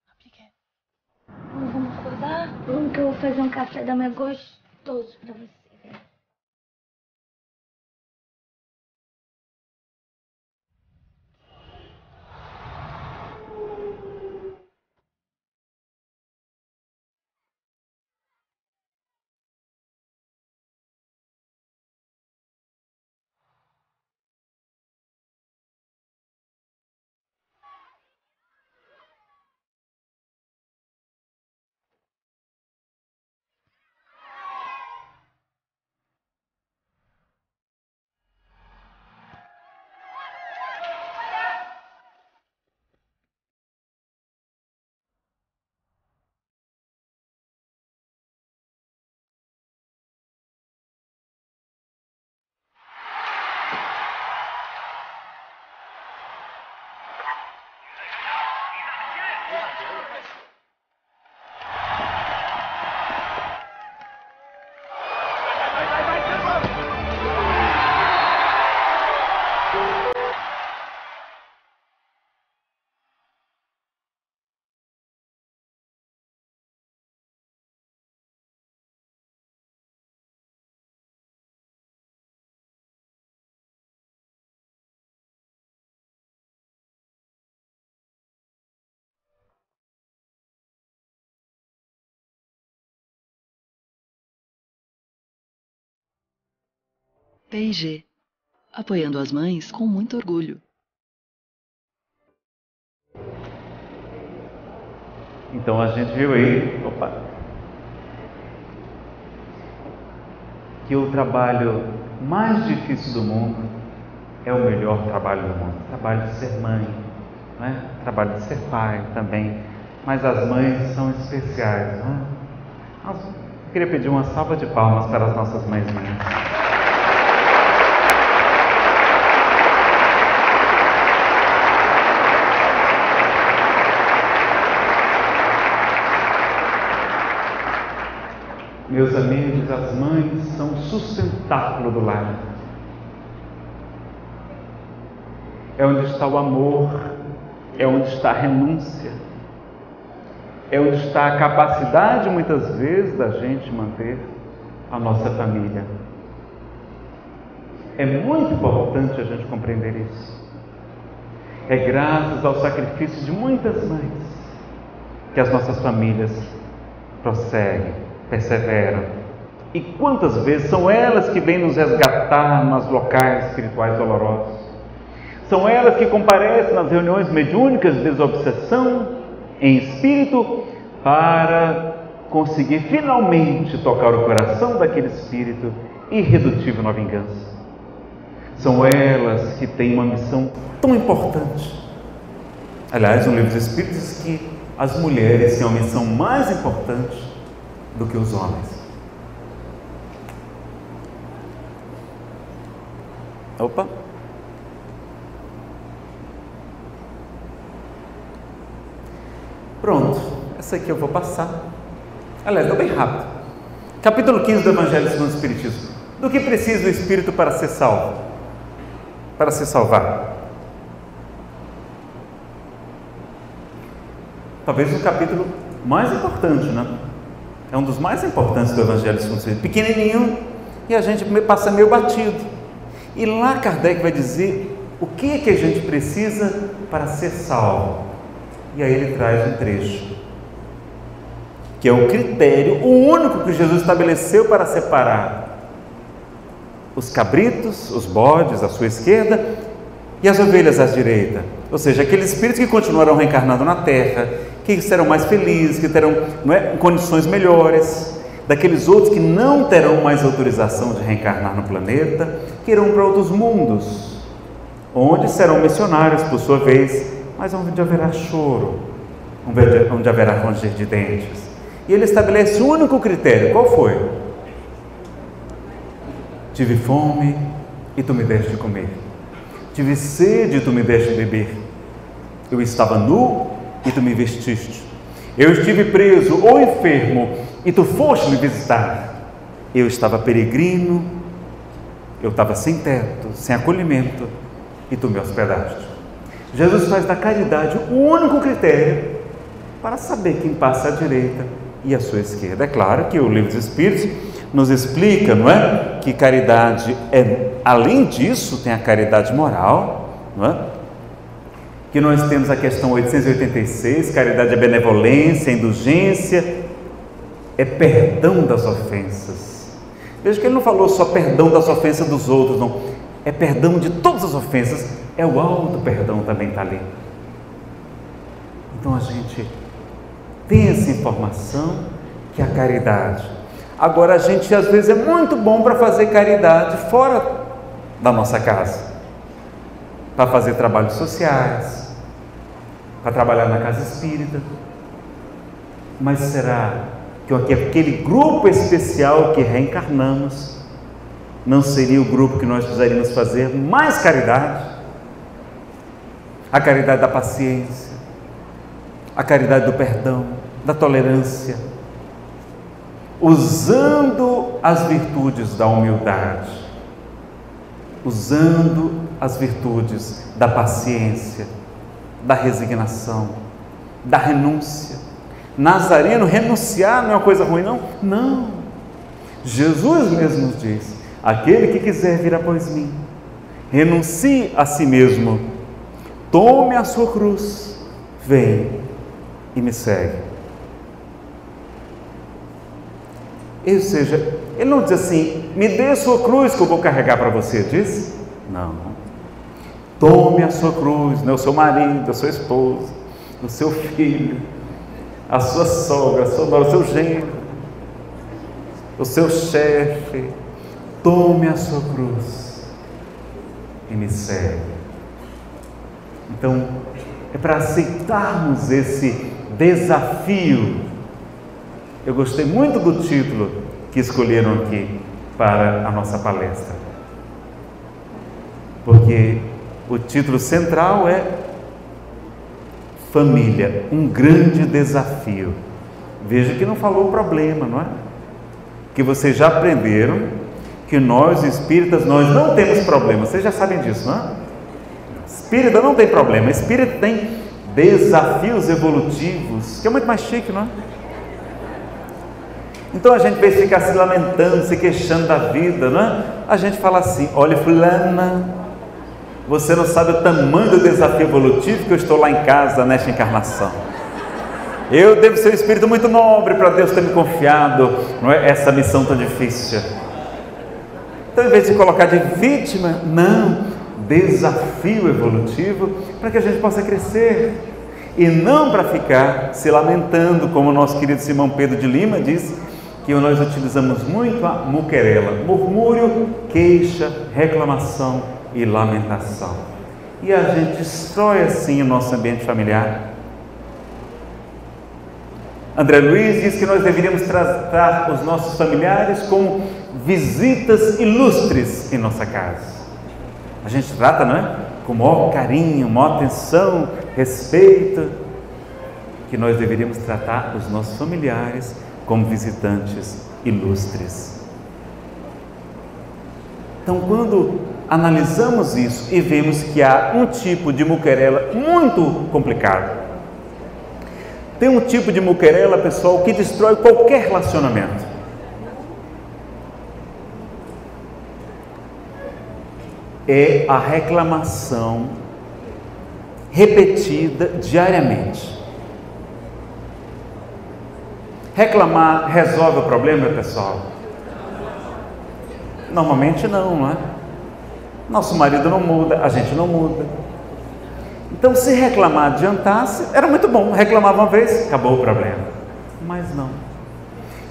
Up you get. Vamos acordar? Vamos que eu vou fazer um café da manhã gostoso pra você. P&G, apoiando as mães com muito orgulho. Então a gente viu aí, que o trabalho mais difícil do mundo é o melhor trabalho do mundo. O trabalho de ser mãe, não é? O trabalho de ser pai também. Mas as mães são especiais, não é? Eu queria pedir uma salva de palmas para as nossas mãezinhas. Meus amigos, as mães são o sustentáculo do lar. É onde está o amor, é onde está a renúncia, é onde está a capacidade, muitas vezes, da gente manter a nossa família. É muito importante a gente compreender isso. É graças ao sacrifício de muitas mães que as nossas famílias prosseguem, perseveram. E quantas vezes são elas que vêm nos resgatar nos locais espirituais dolorosos? São elas que comparecem nas reuniões mediúnicas de desobsessão em espírito para conseguir finalmente tocar o coração daquele espírito irredutível na vingança. São elas que têm uma missão tão importante. Aliás, no Livro dos Espíritos diz que as mulheres têm uma missão mais importante do que os homens. Opa! Pronto, essa aqui eu vou passar. Aliás, deu bem rápido. Capítulo 15 do Evangelho segundo o Espiritismo. Do que precisa o espírito para ser salvo? Para se salvar? Talvez o capítulo mais importante, né? É um dos mais importantes do Evangelho segundo o Espiritismo. Pequenininho, e a gente passa meio batido. E lá Kardec vai dizer o que é que a gente precisa para ser salvo. E aí ele traz um trecho que é o critério, o único que Jesus estabeleceu para separar os cabritos, os bodes à sua esquerda e as ovelhas à direita. Ou seja, aqueles espíritos que continuarão reencarnando na terra, que serão mais felizes, que terão condições melhores, daqueles outros que não terão mais autorização de reencarnar no planeta, que irão para outros mundos, onde serão missionários por sua vez, mas onde haverá choro, onde haverá ranger de dentes. E ele estabelece o único critério. Qual foi? Tive fome e tu me deste de comer. Tive sede e tu me deste de beber. Eu estava nu e tu me vestiste. Eu estive preso ou enfermo e tu foste me visitar. Eu estava peregrino, eu estava sem teto, sem acolhimento e tu me hospedaste. Jesus faz da caridade o único critério para saber quem passa à direita e à sua esquerda. É claro que o Livro dos Espíritos nos explica, não é? Que caridade além disso, tem a caridade moral, não é? Que nós temos a questão 886, caridade é benevolência, indulgência, é perdão das ofensas. Veja que ele não falou só perdão das ofensas dos outros, não. É perdão de todas as ofensas, é o alto perdão também está ali. Então a gente tem essa informação que é a caridade. Agora a gente às vezes é muito bom para fazer caridade fora da nossa casa, para fazer trabalhos sociais, para trabalhar na casa espírita. Mas será que aquele grupo especial que reencarnamos não seria o grupo que nós precisaríamos fazer mais caridade? A caridade da paciência, a caridade do perdão, da tolerância, usando as virtudes da humildade, usando as virtudes da paciência, da resignação, da renúncia. Nazareno, renunciar não é uma coisa ruim, não? Não. Jesus mesmo nos diz: aquele que quiser vir após mim, renuncie a si mesmo, tome a sua cruz, vem e me segue. Ou seja, ele não diz assim: me dê a sua cruz que eu vou carregar para você, diz? Não. Tome a sua cruz, né? O seu marido, a sua esposa, o seu filho, a sua sogra, a sua nora, o seu genro, o seu chefe. Tome a sua cruz e me segue. Então, é para aceitarmos esse desafio. Eu gostei muito do título que escolheram aqui para a nossa palestra, porque o título central é Família, um grande desafio. Veja que não falou problema, não é? Que vocês já aprenderam que nós espíritas, nós não temos problema. Vocês já sabem disso, não é? Espírita não tem problema, espírita tem desafios evolutivos, que é muito mais chique, não é? Então a gente, em vez de ficar se lamentando, se queixando da vida, não é? A gente fala assim: olha, fulana, você não sabe o tamanho do desafio evolutivo que eu estou lá em casa nesta encarnação. Eu devo ser um espírito muito nobre para Deus ter me confiado, não é, essa missão tão difícil. Então, em vez de colocar de vítima, não, desafio evolutivo para que a gente possa crescer e não para ficar se lamentando, como o nosso querido Simão Pedro de Lima diz, que nós utilizamos muito a muquerela: murmúrio, queixa, reclamação e lamentação. E a gente destrói assim o nosso ambiente familiar. André Luiz diz que nós deveríamos tratar os nossos familiares como visitas ilustres em nossa casa. A gente trata, não é? Com o maior carinho, maior atenção, respeito, que nós deveríamos tratar os nossos familiares como visitantes ilustres. Então, quando analisamos isso e vemos que há um tipo de muquerela muito complicado, tem um tipo de muquerela, pessoal, que destrói qualquer relacionamento. É a reclamação repetida diariamente. reclamar resolve o problema, pessoal? Normalmente não é? Nosso marido não muda, a gente não muda. Então, se reclamar adiantasse, era muito bom. Reclamava uma vez, acabou o problema. Mas não.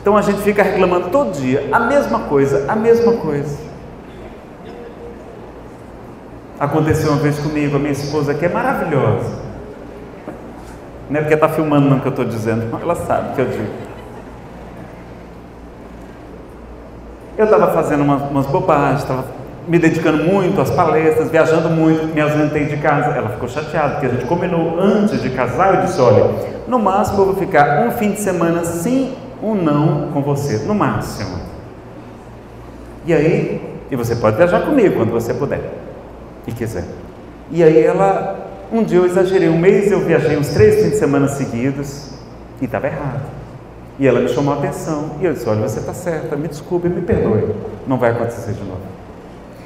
Então a gente fica reclamando todo dia, a mesma coisa, a mesma coisa. Aconteceu uma vez comigo, a minha esposa, que é maravilhosa. Não é porque está filmando não que eu estou dizendo, ela sabe o que eu digo. Eu estava fazendo umas bobagens, estava me dedicando muito às palestras, viajando muito, me ausentei de casa. Ela ficou chateada, porque a gente combinou antes de casar. Eu disse, olha, no máximo eu vou ficar um fim de semana sim ou não com você, no máximo. E aí, e você pode viajar comigo quando você puder e quiser. E aí um dia eu exagerei, um mês eu viajei uns 3 fins de semana seguidos e estava errado. E ela me chamou a atenção e eu disse, olha, você está certa, me desculpe, me perdoe, não vai acontecer de novo.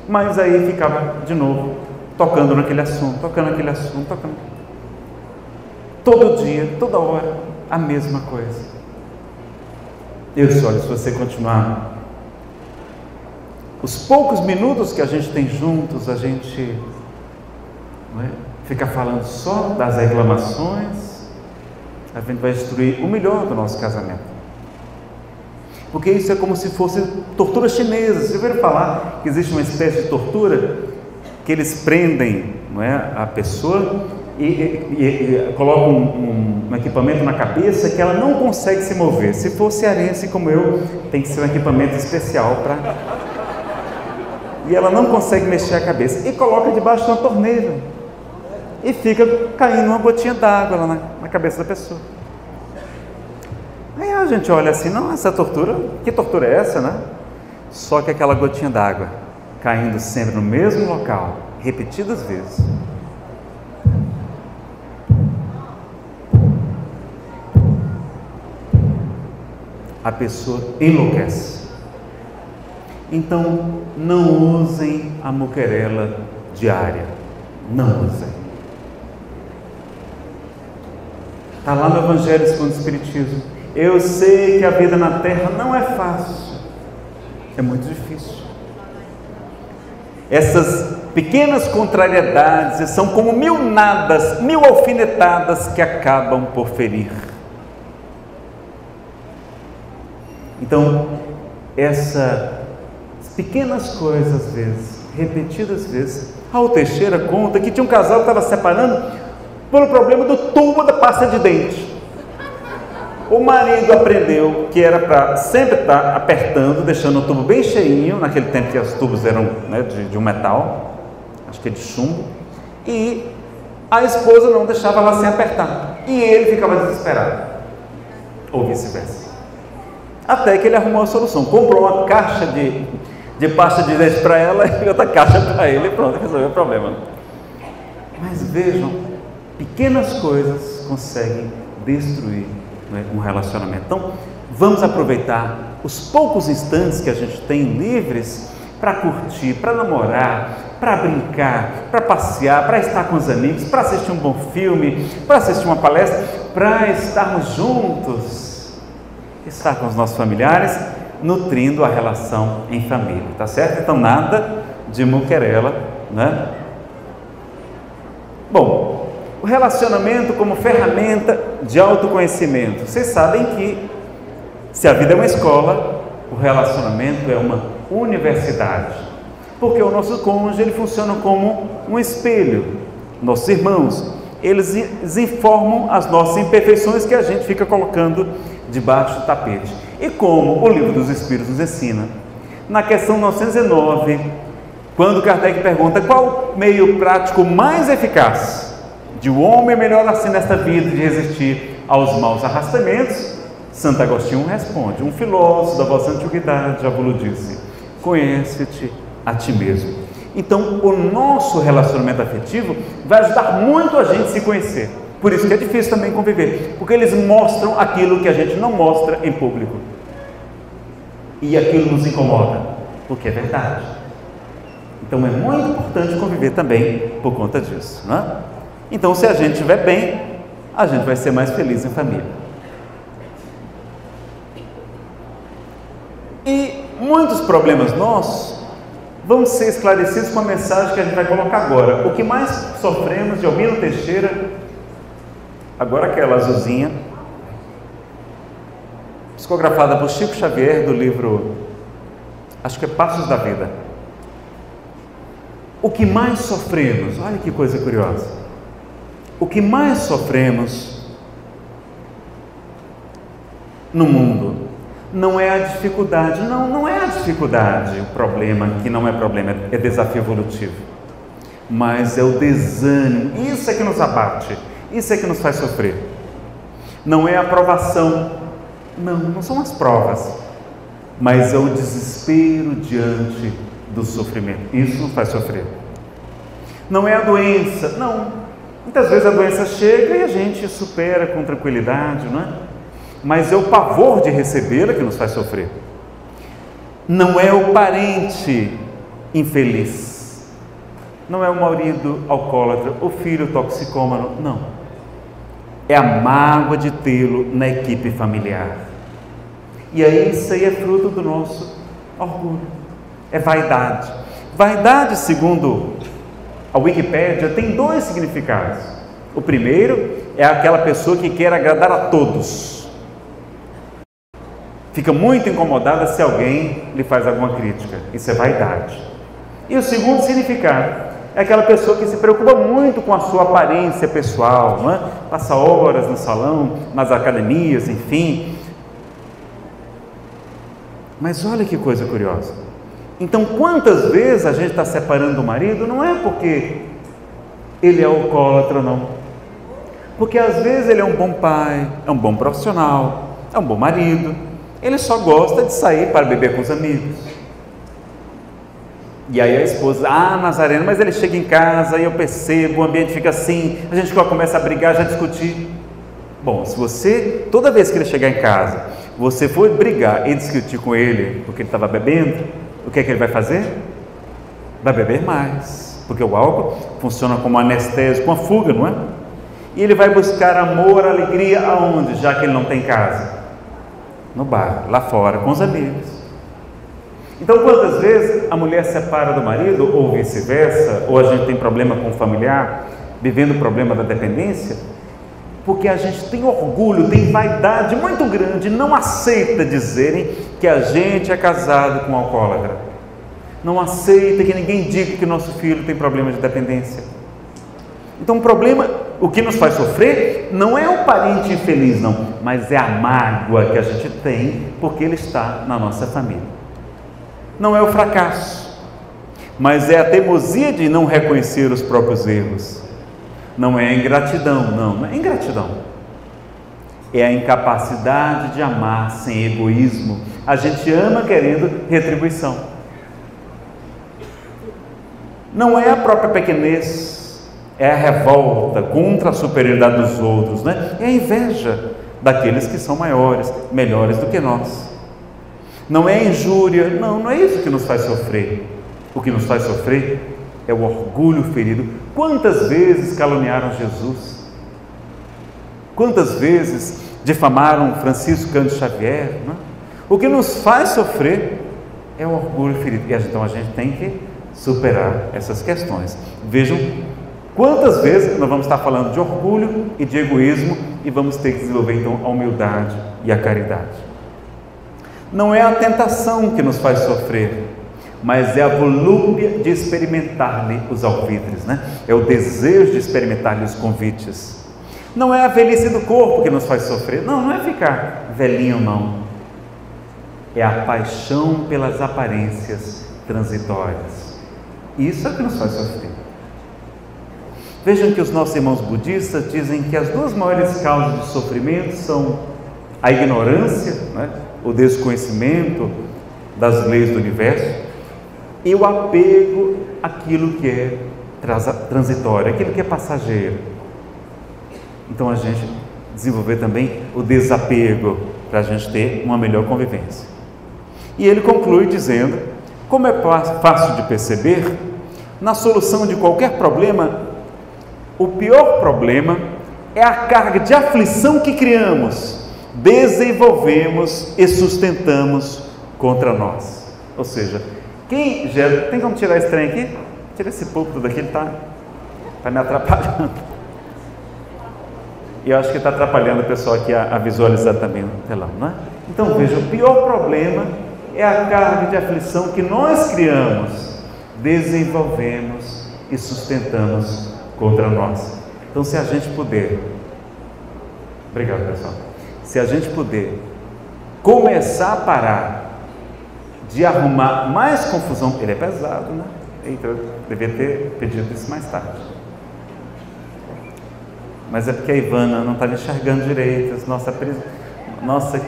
Mas aí ficava de novo tocando naquele assunto, tocando. Todo dia, toda hora, a mesma coisa. Eu disse, olha, se você continuar, os poucos minutos que a gente tem juntos, a gente fica falando só das reclamações, a gente vai destruir o melhor do nosso casamento. Porque isso é como se fosse tortura chinesa. Vocês ouviram falar que existe uma espécie de tortura que eles prendem, a pessoa e colocam um equipamento na cabeça que ela não consegue se mover. Se for cearense como eu, tem que ser um equipamento especial para... E ela não consegue mexer a cabeça. E coloca debaixo de uma torneira. E fica caindo uma gotinha d'água lá na cabeça da pessoa. Aí a gente olha assim, não, essa tortura, que tortura é essa, né? Só que aquela gotinha d'água caindo sempre no mesmo local, repetidas vezes. A pessoa enlouquece. Então, não usem a muquerela diária. Não usem. Está lá no Evangelho segundo o Espiritismo. Eu sei que a vida na Terra não é fácil. É muito difícil. Essas pequenas contrariedades são como 1000 nadas, 1000 alfinetadas que acabam por ferir. Então, essas pequenas coisas, às vezes, repetidas vezes. Raul Teixeira conta que tinha um casal que estava separando pelo problema do tubo da pasta de dente. O marido aprendeu que era para sempre estar apertando, deixando o tubo bem cheinho, naquele tempo que os tubos eram de um metal, acho que é de chumbo, e a esposa não deixava ela sem apertar, e ele ficava desesperado, ou vice-versa. Até que ele arrumou a solução, comprou uma caixa de pasta de dente para ela e outra caixa para ele, e pronto, resolveu o problema. Mas vejam, pequenas coisas conseguem destruir um relacionamento. Então, vamos aproveitar os poucos instantes que a gente tem livres para curtir, para namorar, para brincar, para passear, para estar com os amigos, para assistir um bom filme, para assistir uma palestra, para estarmos juntos, estar com os nossos familiares, nutrindo a relação em família, tá certo? Então, nada de muquerela, né? Bom, o relacionamento como ferramenta de autoconhecimento. Vocês sabem que, se a vida é uma escola, o relacionamento é uma universidade. Porque o nosso cônjuge, ele funciona como um espelho. Nossos irmãos, eles informam as nossas imperfeições que a gente fica colocando debaixo do tapete. E como o Livro dos Espíritos nos ensina, na questão 909, quando Kardec pergunta qual meio prático mais eficaz de o homem melhor assim nesta vida de resistir aos maus arrastamentos, Santo Agostinho responde, um filósofo da vossa antiguidade já vos disse, conhece-te a ti mesmo. Então, o nosso relacionamento afetivo vai ajudar muito a gente a se conhecer. Por isso que é difícil também conviver, porque eles mostram aquilo que a gente não mostra em público. E aquilo nos incomoda, porque é verdade. Então, é muito importante conviver também por conta disso, não é? Então, se a gente estiver bem, a gente vai ser mais feliz em família. quantos problemas nossos vão ser esclarecidos com a mensagem que a gente vai colocar agora. O que mais sofremos, de Albino Teixeira, agora aquela azulzinha, psicografada por Chico Xavier, do livro, acho que é Passos da Vida. O que mais sofremos, olha que coisa curiosa, o que mais sofremos no mundo não é a dificuldade, não é a dificuldade o problema, que não é problema, é desafio evolutivo, mas é o desânimo, isso é que nos abate, isso é que nos faz sofrer. Não é a aprovação, não são as provas, mas é o desespero diante do sofrimento, isso nos faz sofrer. Não é a doença, não, muitas vezes a doença chega e a gente supera com tranquilidade, não é? Mas é o pavor de recebê-la que nos faz sofrer. Não é o parente infeliz, não é o marido alcoólatra, o filho toxicômano, não. É a mágoa de tê-lo na equipe familiar. E aí isso aí é fruto do nosso orgulho, é vaidade. Vaidade, segundo a Wikipédia, tem 2 significados. O primeiro é aquela pessoa que quer agradar a todos. Fica muito incomodada se alguém lhe faz alguma crítica. Isso é vaidade. E o segundo significado é aquela pessoa que se preocupa muito com a sua aparência pessoal, não é? Passa horas no salão, nas academias, enfim. Mas olha que coisa curiosa. Então, quantas vezes a gente está separando do marido, não é porque ele é alcoólatra, não. Porque às vezes ele é um bom pai, é um bom profissional, é um bom marido. Ele só gosta de sair para beber com os amigos. E aí a esposa, Nazareno, mas ele chega em casa e eu percebo, o ambiente fica assim, a gente começa a brigar, já discutir. Bom, se você, toda vez que ele chegar em casa, você for brigar e discutir com ele porque ele estava bebendo, o que é que ele vai fazer? Vai beber mais, porque o álcool funciona como anestésico, uma fuga, não é? E ele vai buscar amor, alegria aonde, já que ele não tem casa? No bar, lá fora, com os amigos. Então, quantas vezes a mulher separa do marido, ou vice-versa, ou a gente tem problema com o familiar, vivendo o problema da dependência, porque a gente tem orgulho, tem vaidade muito grande, não aceita dizerem que a gente é casado com um alcoólatra, não aceita que ninguém diga que nosso filho tem problema de dependência. Então o problema, o que nos faz sofrer, não é o parente infeliz não, mas é a mágoa que a gente tem porque ele está na nossa família. Não é o fracasso, mas é a teimosia de não reconhecer os próprios erros. Não é a ingratidão, não é ingratidão. É a incapacidade de amar sem egoísmo. A gente ama querendo retribuição. Não é a própria pequenez, é a revolta contra a superioridade dos outros, né? É a inveja daqueles que são maiores, melhores do que nós. Não é a injúria, não é isso que nos faz sofrer. O que nos faz sofrer é o orgulho ferido. Quantas vezes caluniaram Jesus? Quantas vezes difamaram Francisco Cândido Xavier? Não? O que nos faz sofrer é o orgulho ferido. E então a gente tem que superar essas questões. Vejam quantas vezes nós vamos estar falando de orgulho e de egoísmo e vamos ter que desenvolver então a humildade e a caridade. Não é a tentação que nos faz sofrer, mas é a volúpia de experimentar-lhe os alvitres, né? É o desejo de experimentar-lhe os convites. Não é a velhice do corpo que nos faz sofrer, não é ficar velhinho, não. É a paixão pelas aparências transitórias. Isso é o que nos faz sofrer. Vejam que os nossos irmãos budistas dizem que as 2 maiores causas de sofrimento são a ignorância, né? O desconhecimento das leis do universo, e o apego àquilo que é transitório, aquilo que é passageiro. Então a gente desenvolver também o desapego para a gente ter uma melhor convivência. E ele conclui dizendo, como é fácil de perceber, na solução de qualquer problema, o pior problema é a carga de aflição que criamos, desenvolvemos e sustentamos contra nós. Ou seja, quem gera... Tem como tirar esse trem aqui? Tira esse púlpito daqui, ele está me atrapalhando. E eu acho que está atrapalhando o pessoal aqui a visualizar também no telão, não é? Então veja, o pior problema é a carga de aflição que nós criamos, desenvolvemos e sustentamos contra nós. Então, se a gente puder, obrigado pessoal, se a gente puder começar a parar de arrumar mais confusão, ele é pesado, né? Então eu devia ter pedido isso mais tarde, mas é porque a Ivana não estava enxergando direito. Nossa,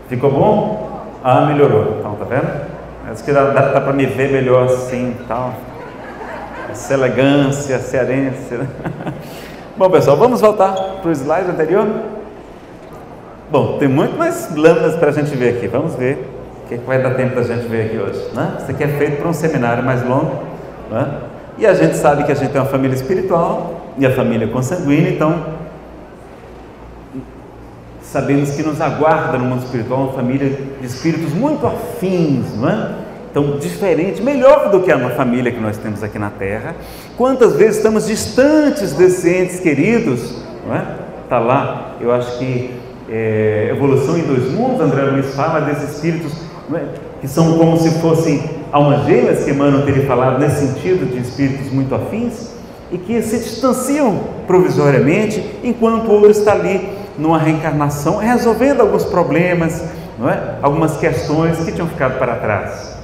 ficou bom? Ah, melhorou, então, tá vendo? Acho que dá para me ver melhor assim, tal. Essa elegância cearense, né? Bom pessoal, vamos voltar para o slide anterior. Bom, tem muito mais lâminas para a gente ver aqui, vamos ver o que vai dar tempo da gente ver aqui hoje, né? Isso aqui é feito para um seminário mais longo, né? E a gente sabe que a gente tem uma família espiritual e a família consanguínea, então sabemos que nos aguarda no mundo espiritual uma família de espíritos muito afins, não é? Então, diferente, melhor do que a família que nós temos aqui na Terra. Quantas vezes estamos distantes desses entes queridos, não é? Está lá, eu acho que Evolução em Dois Mundos, André Luiz fala desses espíritos, não é? Que são como se fossem almas gêmeas, que Emmanuel teria falado nesse sentido, de espíritos muito afins, e que se distanciam provisoriamente, enquanto o outro está ali numa reencarnação, resolvendo alguns problemas, não é? Algumas questões que tinham ficado para trás.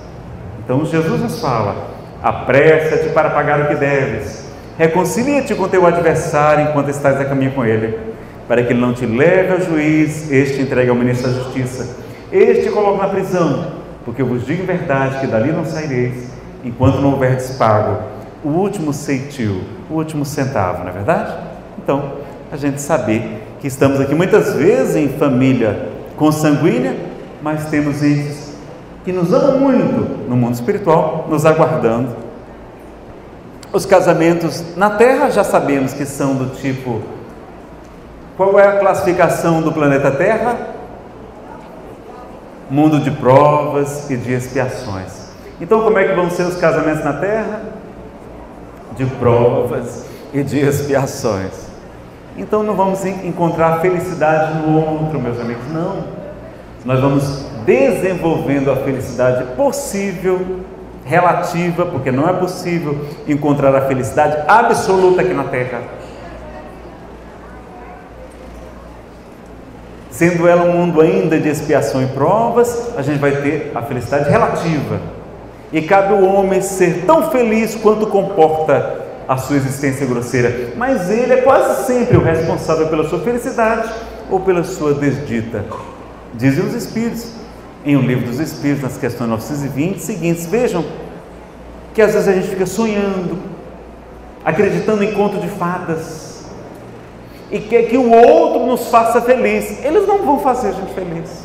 Então Jesus nos fala: apressa-te para pagar o que deves, reconcilia-te com teu adversário enquanto estás a caminho com ele, para que ele não te leve ao juiz, este entregue ao ministro da justiça, este coloque na prisão, porque eu vos digo em verdade que dali não saireis, enquanto não houverdes pago o último ceitil, o último centavo, não é verdade? Então, a gente saber que estamos aqui muitas vezes em família consanguínea, mas temos entes que nos amam muito no mundo espiritual, nos aguardando. Os casamentos na Terra já sabemos que são do tipo... Qual é a classificação do planeta Terra? Mundo de provas e de expiações. Então, como é que vão ser os casamentos na Terra? De provas e de expiações. Então, não vamos encontrar felicidade no outro, meus amigos, não. Nós vamos desenvolvendo a felicidade possível, relativa, porque não é possível encontrar a felicidade absoluta aqui na Terra. Sendo ela um mundo ainda de expiação e provas, a gente vai ter a felicidade relativa. E cabe ao homem ser tão feliz quanto comporta a sua existência grosseira. Mas ele é quase sempre o responsável pela sua felicidade ou pela sua desdita. Dizem os Espíritos, em O Livro dos Espíritos, nas questões 920 seguintes, vejam que às vezes a gente fica sonhando, acreditando em conto de fadas, e quer que o outro nos faça feliz. Eles não vão fazer a gente feliz.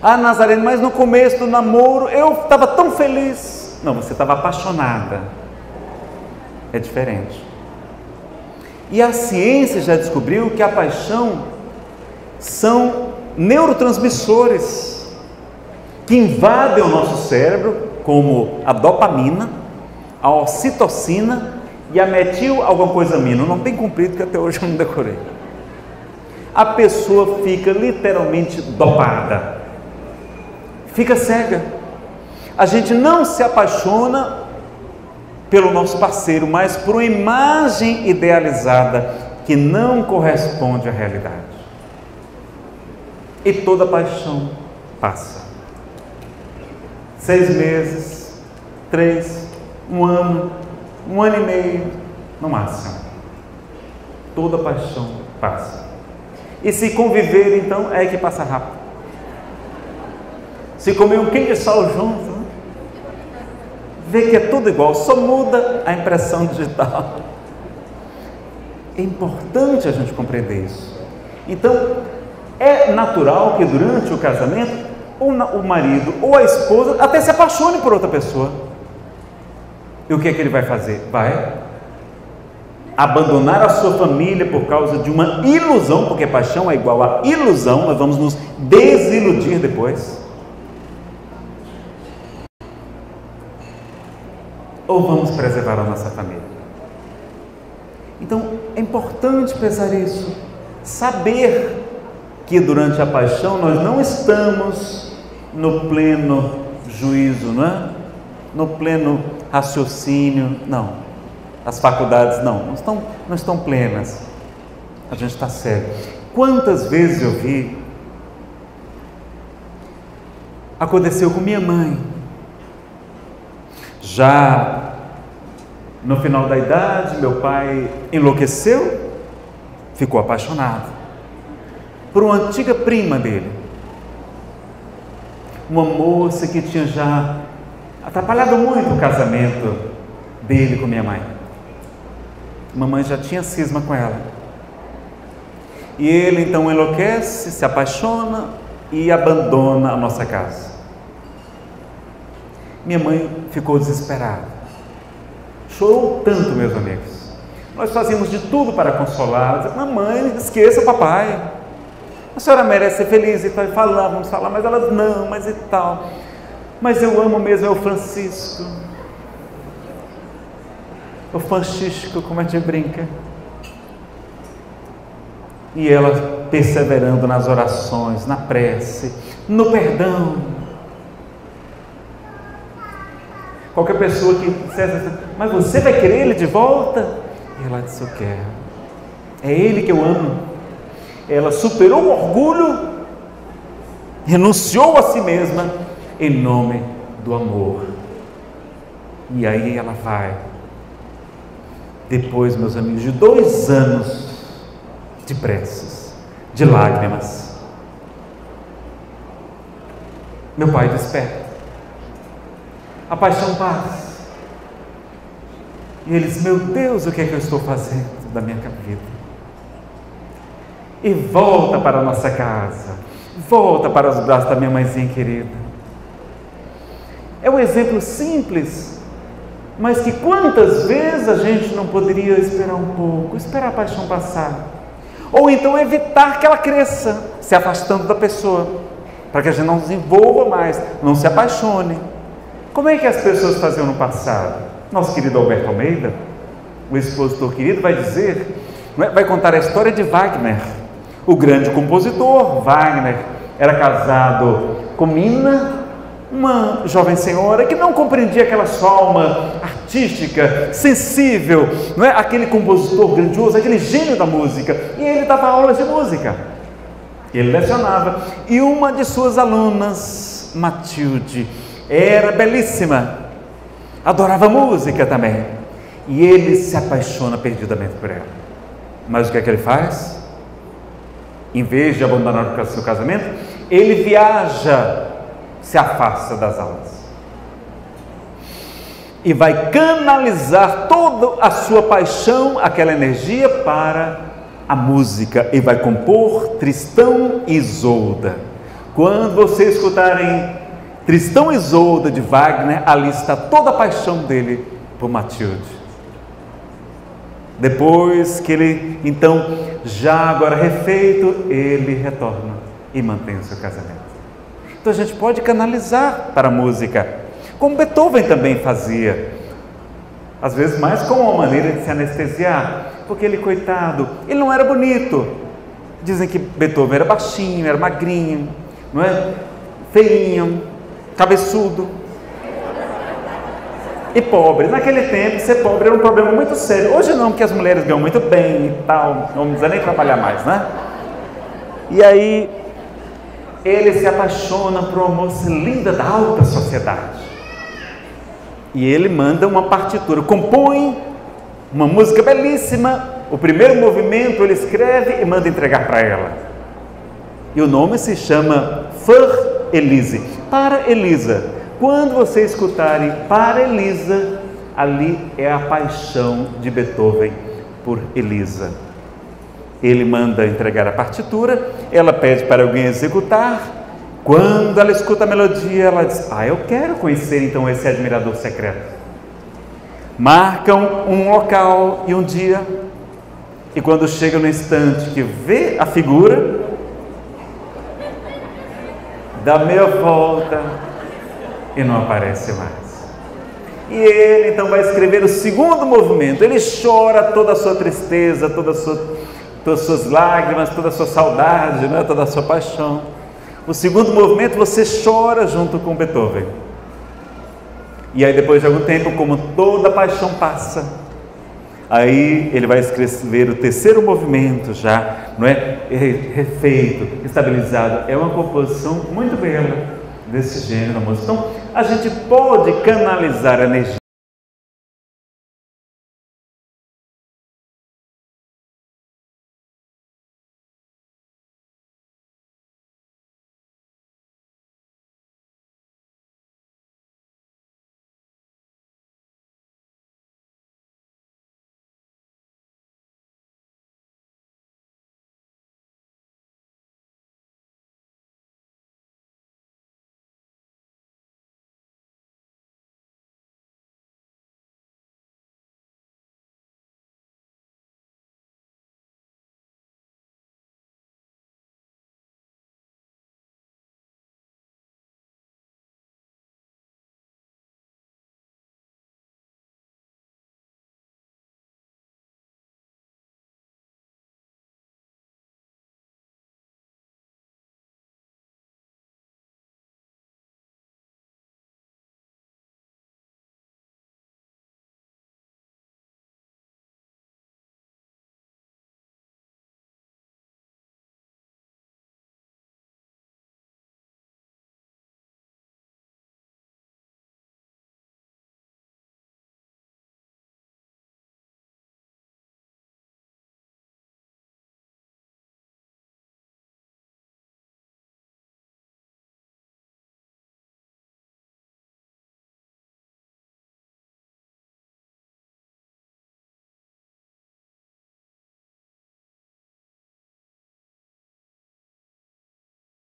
Ah, Nazareno, mas no começo do namoro eu estava tão feliz. Não, você estava apaixonada. É diferente. E a ciência já descobriu que a paixão são neurotransmissores que invadem o nosso cérebro, como a dopamina, a ocitocina e a metil alguma coisa amina, não bem comprido que até hoje eu não decorei. A pessoa fica literalmente dopada, fica cega. A gente não se apaixona pelo nosso parceiro, mas por uma imagem idealizada que não corresponde à realidade. E toda paixão passa. 6 meses, 3, 1 ano, 1 ano e meio, no máximo. Toda paixão passa. E se conviver, então, é que passa rápido. Se comer um quilo de sal junto, vê que é tudo igual, só muda a impressão digital. É importante a gente compreender isso. Então, é natural que durante o casamento, o marido ou a esposa até se apaixone por outra pessoa. E o que é que ele vai fazer? Vai abandonar a sua família por causa de uma ilusão, porque paixão é igual a ilusão, nós vamos nos desiludir depois. ou vamos preservar a nossa família? Então, é importante pensar isso, saber que durante a paixão nós não estamos no pleno juízo, não é? No pleno raciocínio, não. As faculdades não estão plenas. A gente está sério. Quantas vezes eu vi, aconteceu com minha mãe, já no final da idade, meu pai enlouqueceu, ficou apaixonado por uma antiga prima dele, uma moça que tinha já atrapalhado muito o casamento dele com minha mãe. Mamãe já tinha cisma com ela. E ele então enlouquece, se apaixona e abandona a nossa casa. Minha mãe ficou desesperada. Chorou tanto, meus amigos. Nós fazíamos de tudo para consolá-la. Dizia, mamãe, esqueça o papai. A senhora merece ser feliz e tal. E vamos falar, mas elas não, mas e tal. Mas eu amo mesmo é o Francisco. O Francisco, como a gente brinca. E ela perseverando nas orações, na prece, no perdão. Qualquer pessoa que dissesse assim, mas você vai querer ele de volta? E ela disse, eu quero. É ele que eu amo. Ela superou o orgulho, renunciou a si mesma em nome do amor. E aí ela vai. Depois, meus amigos, de 2 anos de preces, de lágrimas, meu pai desperta. A paixão passa. E ele diz, meu Deus, o que é que eu estou fazendo da minha vida? E volta para a nossa casa, volta para os braços da minha mãezinha querida. É um exemplo simples, mas que quantas vezes a gente não poderia esperar um pouco, esperar a paixão passar, ou então evitar que ela cresça, se afastando da pessoa, para que a gente não se envolva mais, não se apaixone. Como é que as pessoas faziam no passado? Nosso querido Alberto Almeida, o expositor querido, vai dizer, vai contar a história de Wagner, o grande compositor. Wagner era casado com Mina, uma jovem senhora que não compreendia aquela sua alma artística, sensível, não é? Aquele compositor grandioso, aquele gênio da música, e ele dava aulas de música, ele lecionava, e uma de suas alunas, Matilde, era belíssima, adorava música também, e ele se apaixona perdidamente por ela. Mas o que é que ele faz? Em vez de abandonar o seu casamento, ele viaja, se afasta das aulas e vai canalizar toda a sua paixão, aquela energia, para a música, e vai compor Tristão e Isolda. Quando vocês escutarem Tristão e Isolda de Wagner, ali está toda a paixão dele por Matilde. Depois que ele, então, já agora refeito, ele retorna e mantém o seu casamento. Então a gente pode canalizar para a música, como Beethoven também fazia, às vezes mais como uma maneira de se anestesiar, porque ele, coitado, ele não era bonito. Dizem que Beethoven era baixinho, era magrinho, não é? Feinho, cabeçudo e pobre. Naquele tempo, ser pobre era um problema muito sério. Hoje não, porque as mulheres ganham muito bem e tal, não precisa nem trabalhar mais, né? E aí ele se apaixona por uma moça linda da alta sociedade, e ele manda uma partitura, compõe uma música belíssima. O primeiro movimento ele escreve e manda entregar para ela, e o nome se chama Für Elise, para Elisa. Quando vocês escutarem para Elisa, ali é a paixão de Beethoven por Elisa. Ele manda entregar a partitura, ela pede para alguém executar. Quando ela escuta a melodia, ela diz, eu quero conhecer então esse admirador secreto. Marcam um local e um dia, e quando chega no instante que vê a figura, dá meia volta e não aparece mais. E ele então vai escrever o segundo movimento. Ele chora toda a sua tristeza, todas as suas lágrimas, toda a sua saudade, né? Toda a sua paixão. O segundo movimento você chora junto com Beethoven. E aí depois de algum tempo, como toda paixão passa, aí ele vai escrever o terceiro movimento já, não é? Refeito, estabilizado. É uma composição muito bela desse gênero, música. Então, a gente pode canalizar a energia.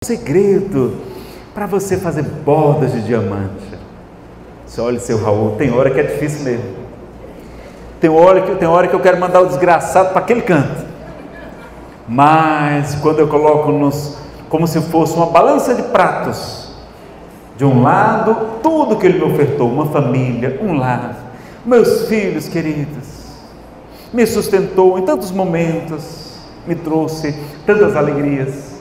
Segredo para você fazer bordas de diamante. Você olha, seu Raul, tem hora que é difícil mesmo. Tem hora que eu quero mandar o desgraçado para aquele canto. Mas quando eu coloco como se fosse uma balança de pratos, de um lado tudo que ele me ofertou, uma família, um lar, meus filhos queridos, me sustentou em tantos momentos, me trouxe tantas alegrias.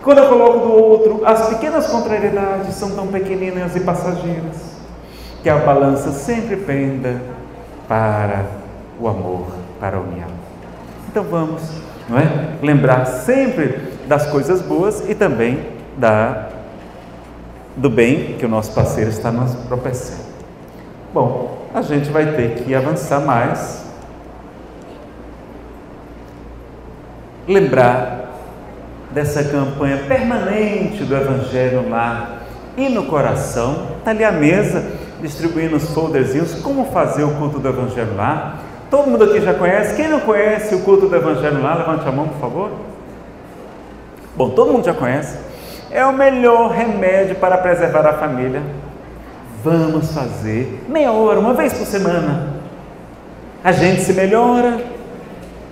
Quando eu coloco do outro, as pequenas contrariedades são tão pequeninas e passageiras, que a balança sempre penda para o amor, para a união. Então vamos, não é? Lembrar sempre das coisas boas e também do bem que o nosso parceiro está nos propiciando. Bom, a gente vai ter que avançar mais, lembrar dessa campanha permanente do Evangelho no lar e no coração. Está ali à mesa, distribuindo os folderzinhos, como fazer o culto do Evangelho no lar. Todo mundo aqui já conhece. Quem não conhece o culto do Evangelho no lar, levante a mão, por favor. Bom, todo mundo já conhece. É o melhor remédio para preservar a família. Vamos fazer meia hora, uma vez por semana. A gente se melhora,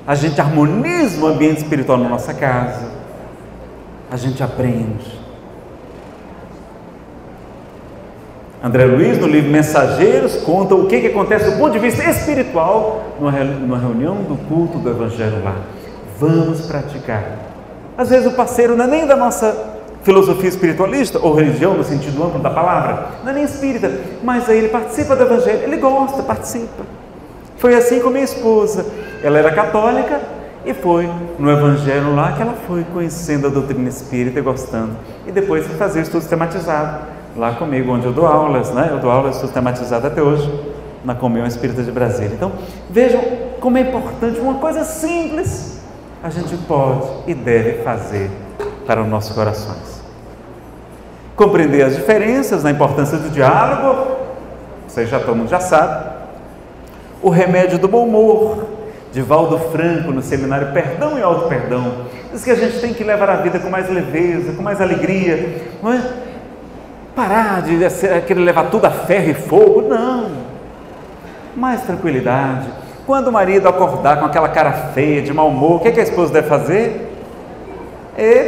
a gente harmoniza o ambiente espiritual na nossa casa, a gente aprende. André Luiz, no livro Mensageiros, conta o que acontece do ponto de vista espiritual numa reunião do culto do Evangelho lá. Vamos praticar. Às vezes o parceiro não é nem da nossa filosofia espiritualista ou religião no sentido amplo da palavra, não é nem espírita, mas aí ele participa do Evangelho, ele gosta, participa. Foi assim com minha esposa. Ela era católica e foi no Evangelho lá que ela foi conhecendo a doutrina espírita e gostando. E depois foi fazer estudo sistematizado lá comigo, onde eu dou aulas, né? Eu dou aulas sistematizadas até hoje na Comunhão Espírita de Brasília. Então, vejam como é importante, uma coisa simples a gente pode e deve fazer para os nossos corações. Compreender as diferenças, a importância do diálogo, vocês todo mundo já sabe. O remédio do bom humor, de Valdo Franco, no seminário Perdão e Auto-Perdão, diz que a gente tem que levar a vida com mais leveza, com mais alegria, não é? Parar de querer levar tudo a ferro e fogo, não, mais tranquilidade. Quando o marido acordar com aquela cara feia, de mau humor, o que a esposa deve fazer?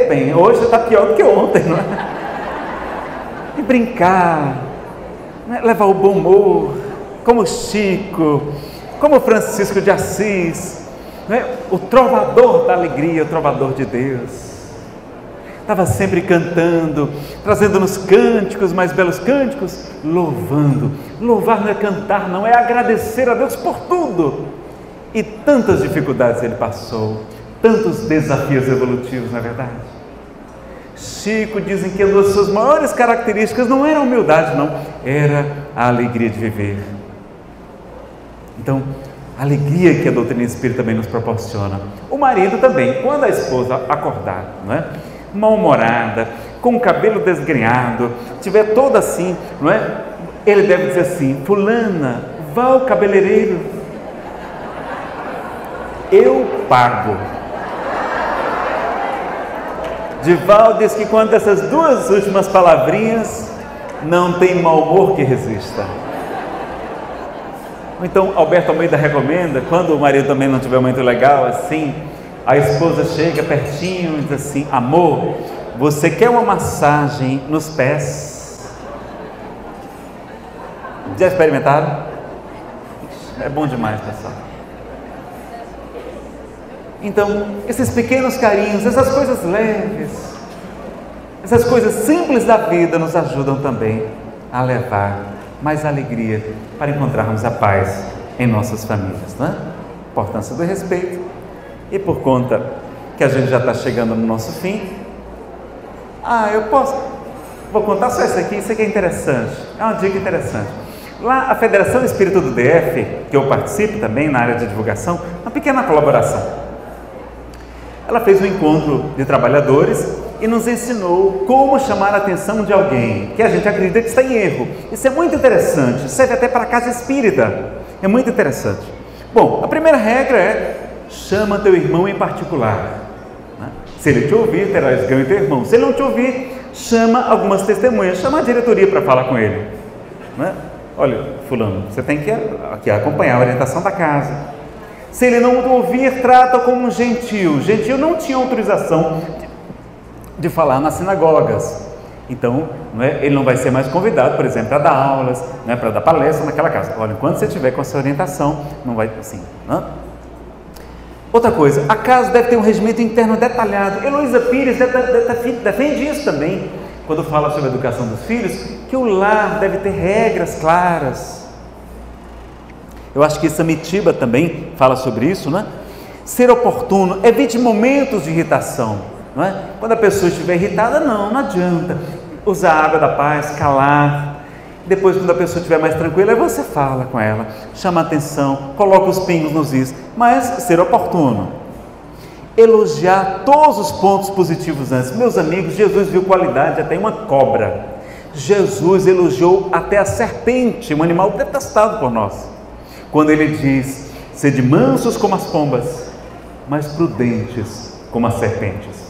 Bem, hoje você está pior do que ontem, não é? E brincar, né? Levar o bom humor, como Chico, como Francisco de Assis, né? O trovador da alegria, o trovador de Deus. Estava sempre cantando, trazendo-nos cânticos, mais belos cânticos, louvando. Louvar não é cantar, não, é agradecer a Deus por tudo. E tantas dificuldades ele passou, tantos desafios evolutivos, não é verdade? Chico, dizem que uma das suas maiores características não era a humildade, não, era a alegria de viver. Então, a alegria que a doutrina espírita também nos proporciona. O marido também, quando a esposa acordar, não é? Mal-humorada, com o cabelo desgrenhado, tiver toda assim, não é? Ele deve dizer assim: fulana, vá ao cabeleireiro, eu pago. Divaldo diz que quando essas duas últimas palavrinhas, não tem mau humor que resista. Então, Alberto Almeida recomenda, quando o marido também não estiver muito legal, assim, a esposa chega pertinho e diz assim: amor, você quer uma massagem nos pés? Já experimentaram? É bom demais, pessoal. Então, esses pequenos carinhos, essas coisas leves, essas coisas simples da vida nos ajudam também a levar mais alegria para encontrarmos a paz em nossas famílias, não é? Importância do respeito. E por conta que a gente já está chegando no nosso fim, vou contar só isso aqui é interessante, é uma dica interessante. Lá, a Federação Espírita do DF, que eu participo também na área de divulgação, uma pequena colaboração. Ela fez um encontro de trabalhadores e nos ensinou como chamar a atenção de alguém que a gente acredita que está em erro. Isso é muito interessante, serve até para a casa espírita, é muito interessante. Bom, a primeira regra é: chama teu irmão em particular, né? Se ele te ouvir, terás ganho teu irmão. Se ele não te ouvir, chama algumas testemunhas, chama a diretoria para falar com ele, né? Olha, fulano, você tem que acompanhar a orientação da casa. Se ele não ouvir, trata como um gentil. Gentil não tinha autorização de falar nas sinagogas. Então, ele não vai ser mais convidado, por exemplo, para dar aulas, para dar palestra naquela casa. Olha, enquanto você estiver com essa orientação, não vai assim, né? Outra coisa, a casa deve ter um regimento interno detalhado. Heloísa Pires defende isso também, quando fala sobre a educação dos filhos, que o lar deve ter regras claras. Eu acho que Samitiba também fala sobre isso, né? Ser oportuno, evite momentos de irritação, não é? Quando a pessoa estiver irritada, não adianta. Usar a água da paz, calar. Depois, quando a pessoa estiver mais tranquila, aí você fala com ela, chama a atenção, coloca os pingos nos is, mas ser oportuno. Elogiar todos os pontos positivos antes. Meus amigos, Jesus viu qualidade até em uma cobra. Jesus elogiou até a serpente, um animal detestado por nós. Quando ele diz: sede mansos como as pombas, mas prudentes como as serpentes.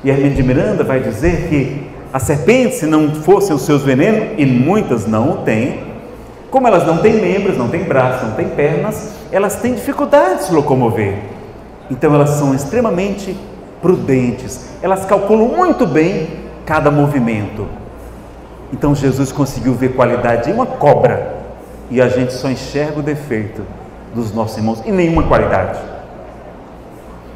E Hermínio de Miranda vai dizer que as serpentes, se não fossem os seus venenos, e muitas não o têm, como elas não têm membros, não têm braços, não têm pernas, elas têm dificuldade de se locomover. Então elas são extremamente prudentes, elas calculam muito bem cada movimento. Então Jesus conseguiu ver qualidade em uma cobra, e a gente só enxerga o defeito dos nossos irmãos e nenhuma qualidade.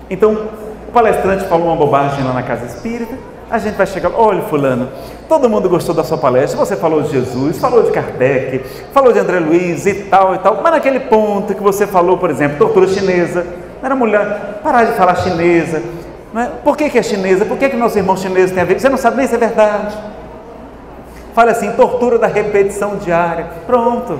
Então, o palestrante falou uma bobagem lá na casa espírita, a gente vai chegar: olha, fulano, todo mundo gostou da sua palestra, você falou de Jesus, falou de Kardec, falou de André Luiz e tal, mas naquele ponto que você falou, por exemplo, tortura chinesa, não era mulher, parar de falar chinesa, não é? Por que é chinesa? Por que nossos irmãos chineses têm a ver? Você não sabe nem se é verdade. Fala assim: tortura da repetição diária, pronto.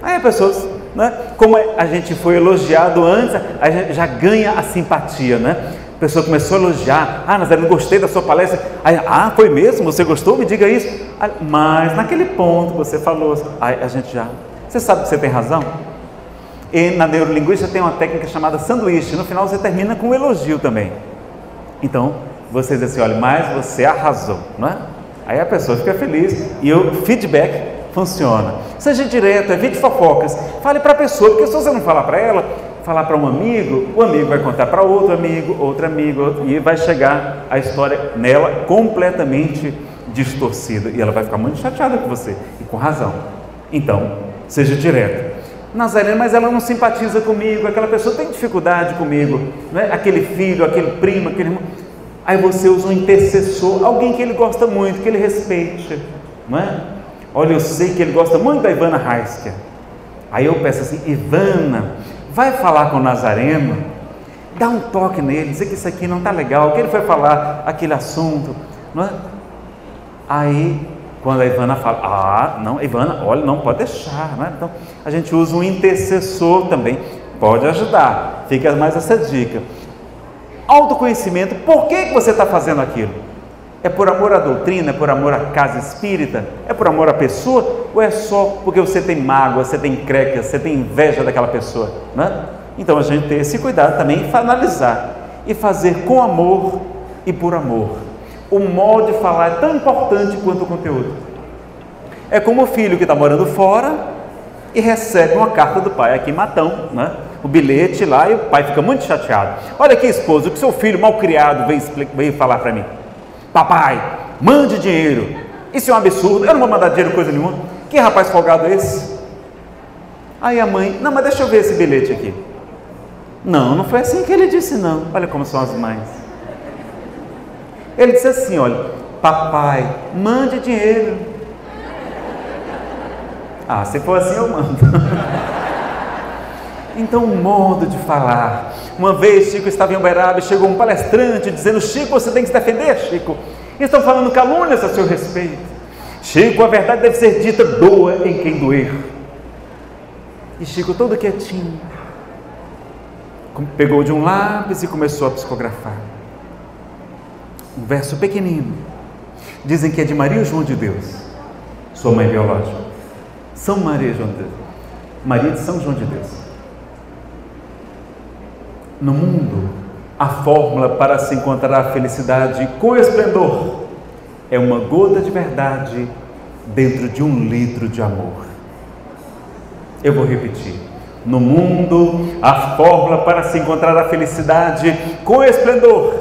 Aí a pessoa, né? Como a gente foi elogiado antes, a gente já ganha a simpatia, né? A pessoa começou a elogiar: Nazaré, não gostei da sua palestra. Aí, foi mesmo? Você gostou? Me diga isso. Mas naquele ponto você falou, aí a gente já, você sabe que você tem razão? E na neurolinguística tem uma técnica chamada sanduíche, no final você termina com um elogio também. Então, você diz assim: olha, mas você arrasou, não é? Aí a pessoa fica feliz e o feedback funciona. Seja direto, evite fofocas, fale para a pessoa, porque se você não falar para ela, falar para um amigo, o amigo vai contar para outro amigo, e vai chegar a história nela completamente distorcida, e ela vai ficar muito chateada com você, e com razão. Então, seja direto. Nazareno, mas ela não simpatiza comigo, aquela pessoa tem dificuldade comigo, não é? Aquele filho, aquele primo, aquele irmão. Aí você usa um intercessor, alguém que ele gosta muito, que ele respeite, não é? Olha, eu sei que ele gosta muito da Ivana Heisker. Aí eu peço assim: Ivana, vai falar com o Nazareno, dá um toque nele, dizer que isso aqui não está legal, que ele foi falar aquele assunto, não é? Aí, quando a Ivana fala: não, Ivana, olha, não pode deixar, não é? Então, a gente usa um intercessor também, pode ajudar, fica mais essa dica. Autoconhecimento, por que você está fazendo aquilo? É por amor à doutrina, é por amor à casa espírita, é por amor à pessoa, ou é só porque você tem mágoa, você tem creca, você tem inveja daquela pessoa, né? Então a gente tem esse cuidado também em analisar e fazer com amor e por amor. O modo de falar é tão importante quanto o conteúdo. É como o filho que está morando fora e recebe uma carta do pai aqui em Matão, né? O bilhete lá, e o pai fica muito chateado. Olha aqui, esposo, o que seu filho mal criado veio falar para mim. Papai, mande dinheiro. Isso é um absurdo, eu não vou mandar dinheiro coisa nenhuma. Que rapaz folgado é esse? Aí a mãe: não, mas deixa eu ver esse bilhete aqui. Não foi assim que ele disse, não. Olha como são as mães. Ele disse assim: olha, papai, mande dinheiro. Ah, se for assim eu mando. Então, o modo de falar. Uma vez Chico estava em Uberaba e chegou um palestrante dizendo: Chico, você tem que se defender, Chico. Estão falando calúnias a seu respeito. Chico, a verdade deve ser dita, doa em quem doer. E Chico, todo quietinho, pegou de um lápis e começou a psicografar. Um verso pequenino. Dizem que é de Maria João de Deus, sua mãe biológica. São Maria João de Deus. Maria de São João de Deus. No mundo, a fórmula para se encontrar a felicidade com esplendor é uma gota de verdade dentro de 1 litro de amor. Eu vou repetir. No mundo, a fórmula para se encontrar a felicidade com esplendor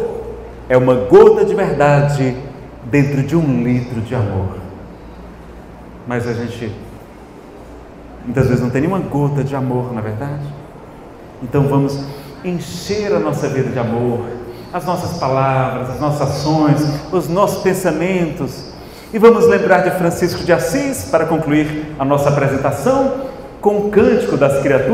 é uma gota de verdade dentro de 1 litro de amor. Mas a gente muitas vezes não tem nenhuma gota de amor, na verdade. Então vamos encher a nossa vida de amor, as nossas palavras, as nossas ações, os nossos pensamentos. E vamos lembrar de Francisco de Assis para concluir a nossa apresentação com o Cântico das Criaturas.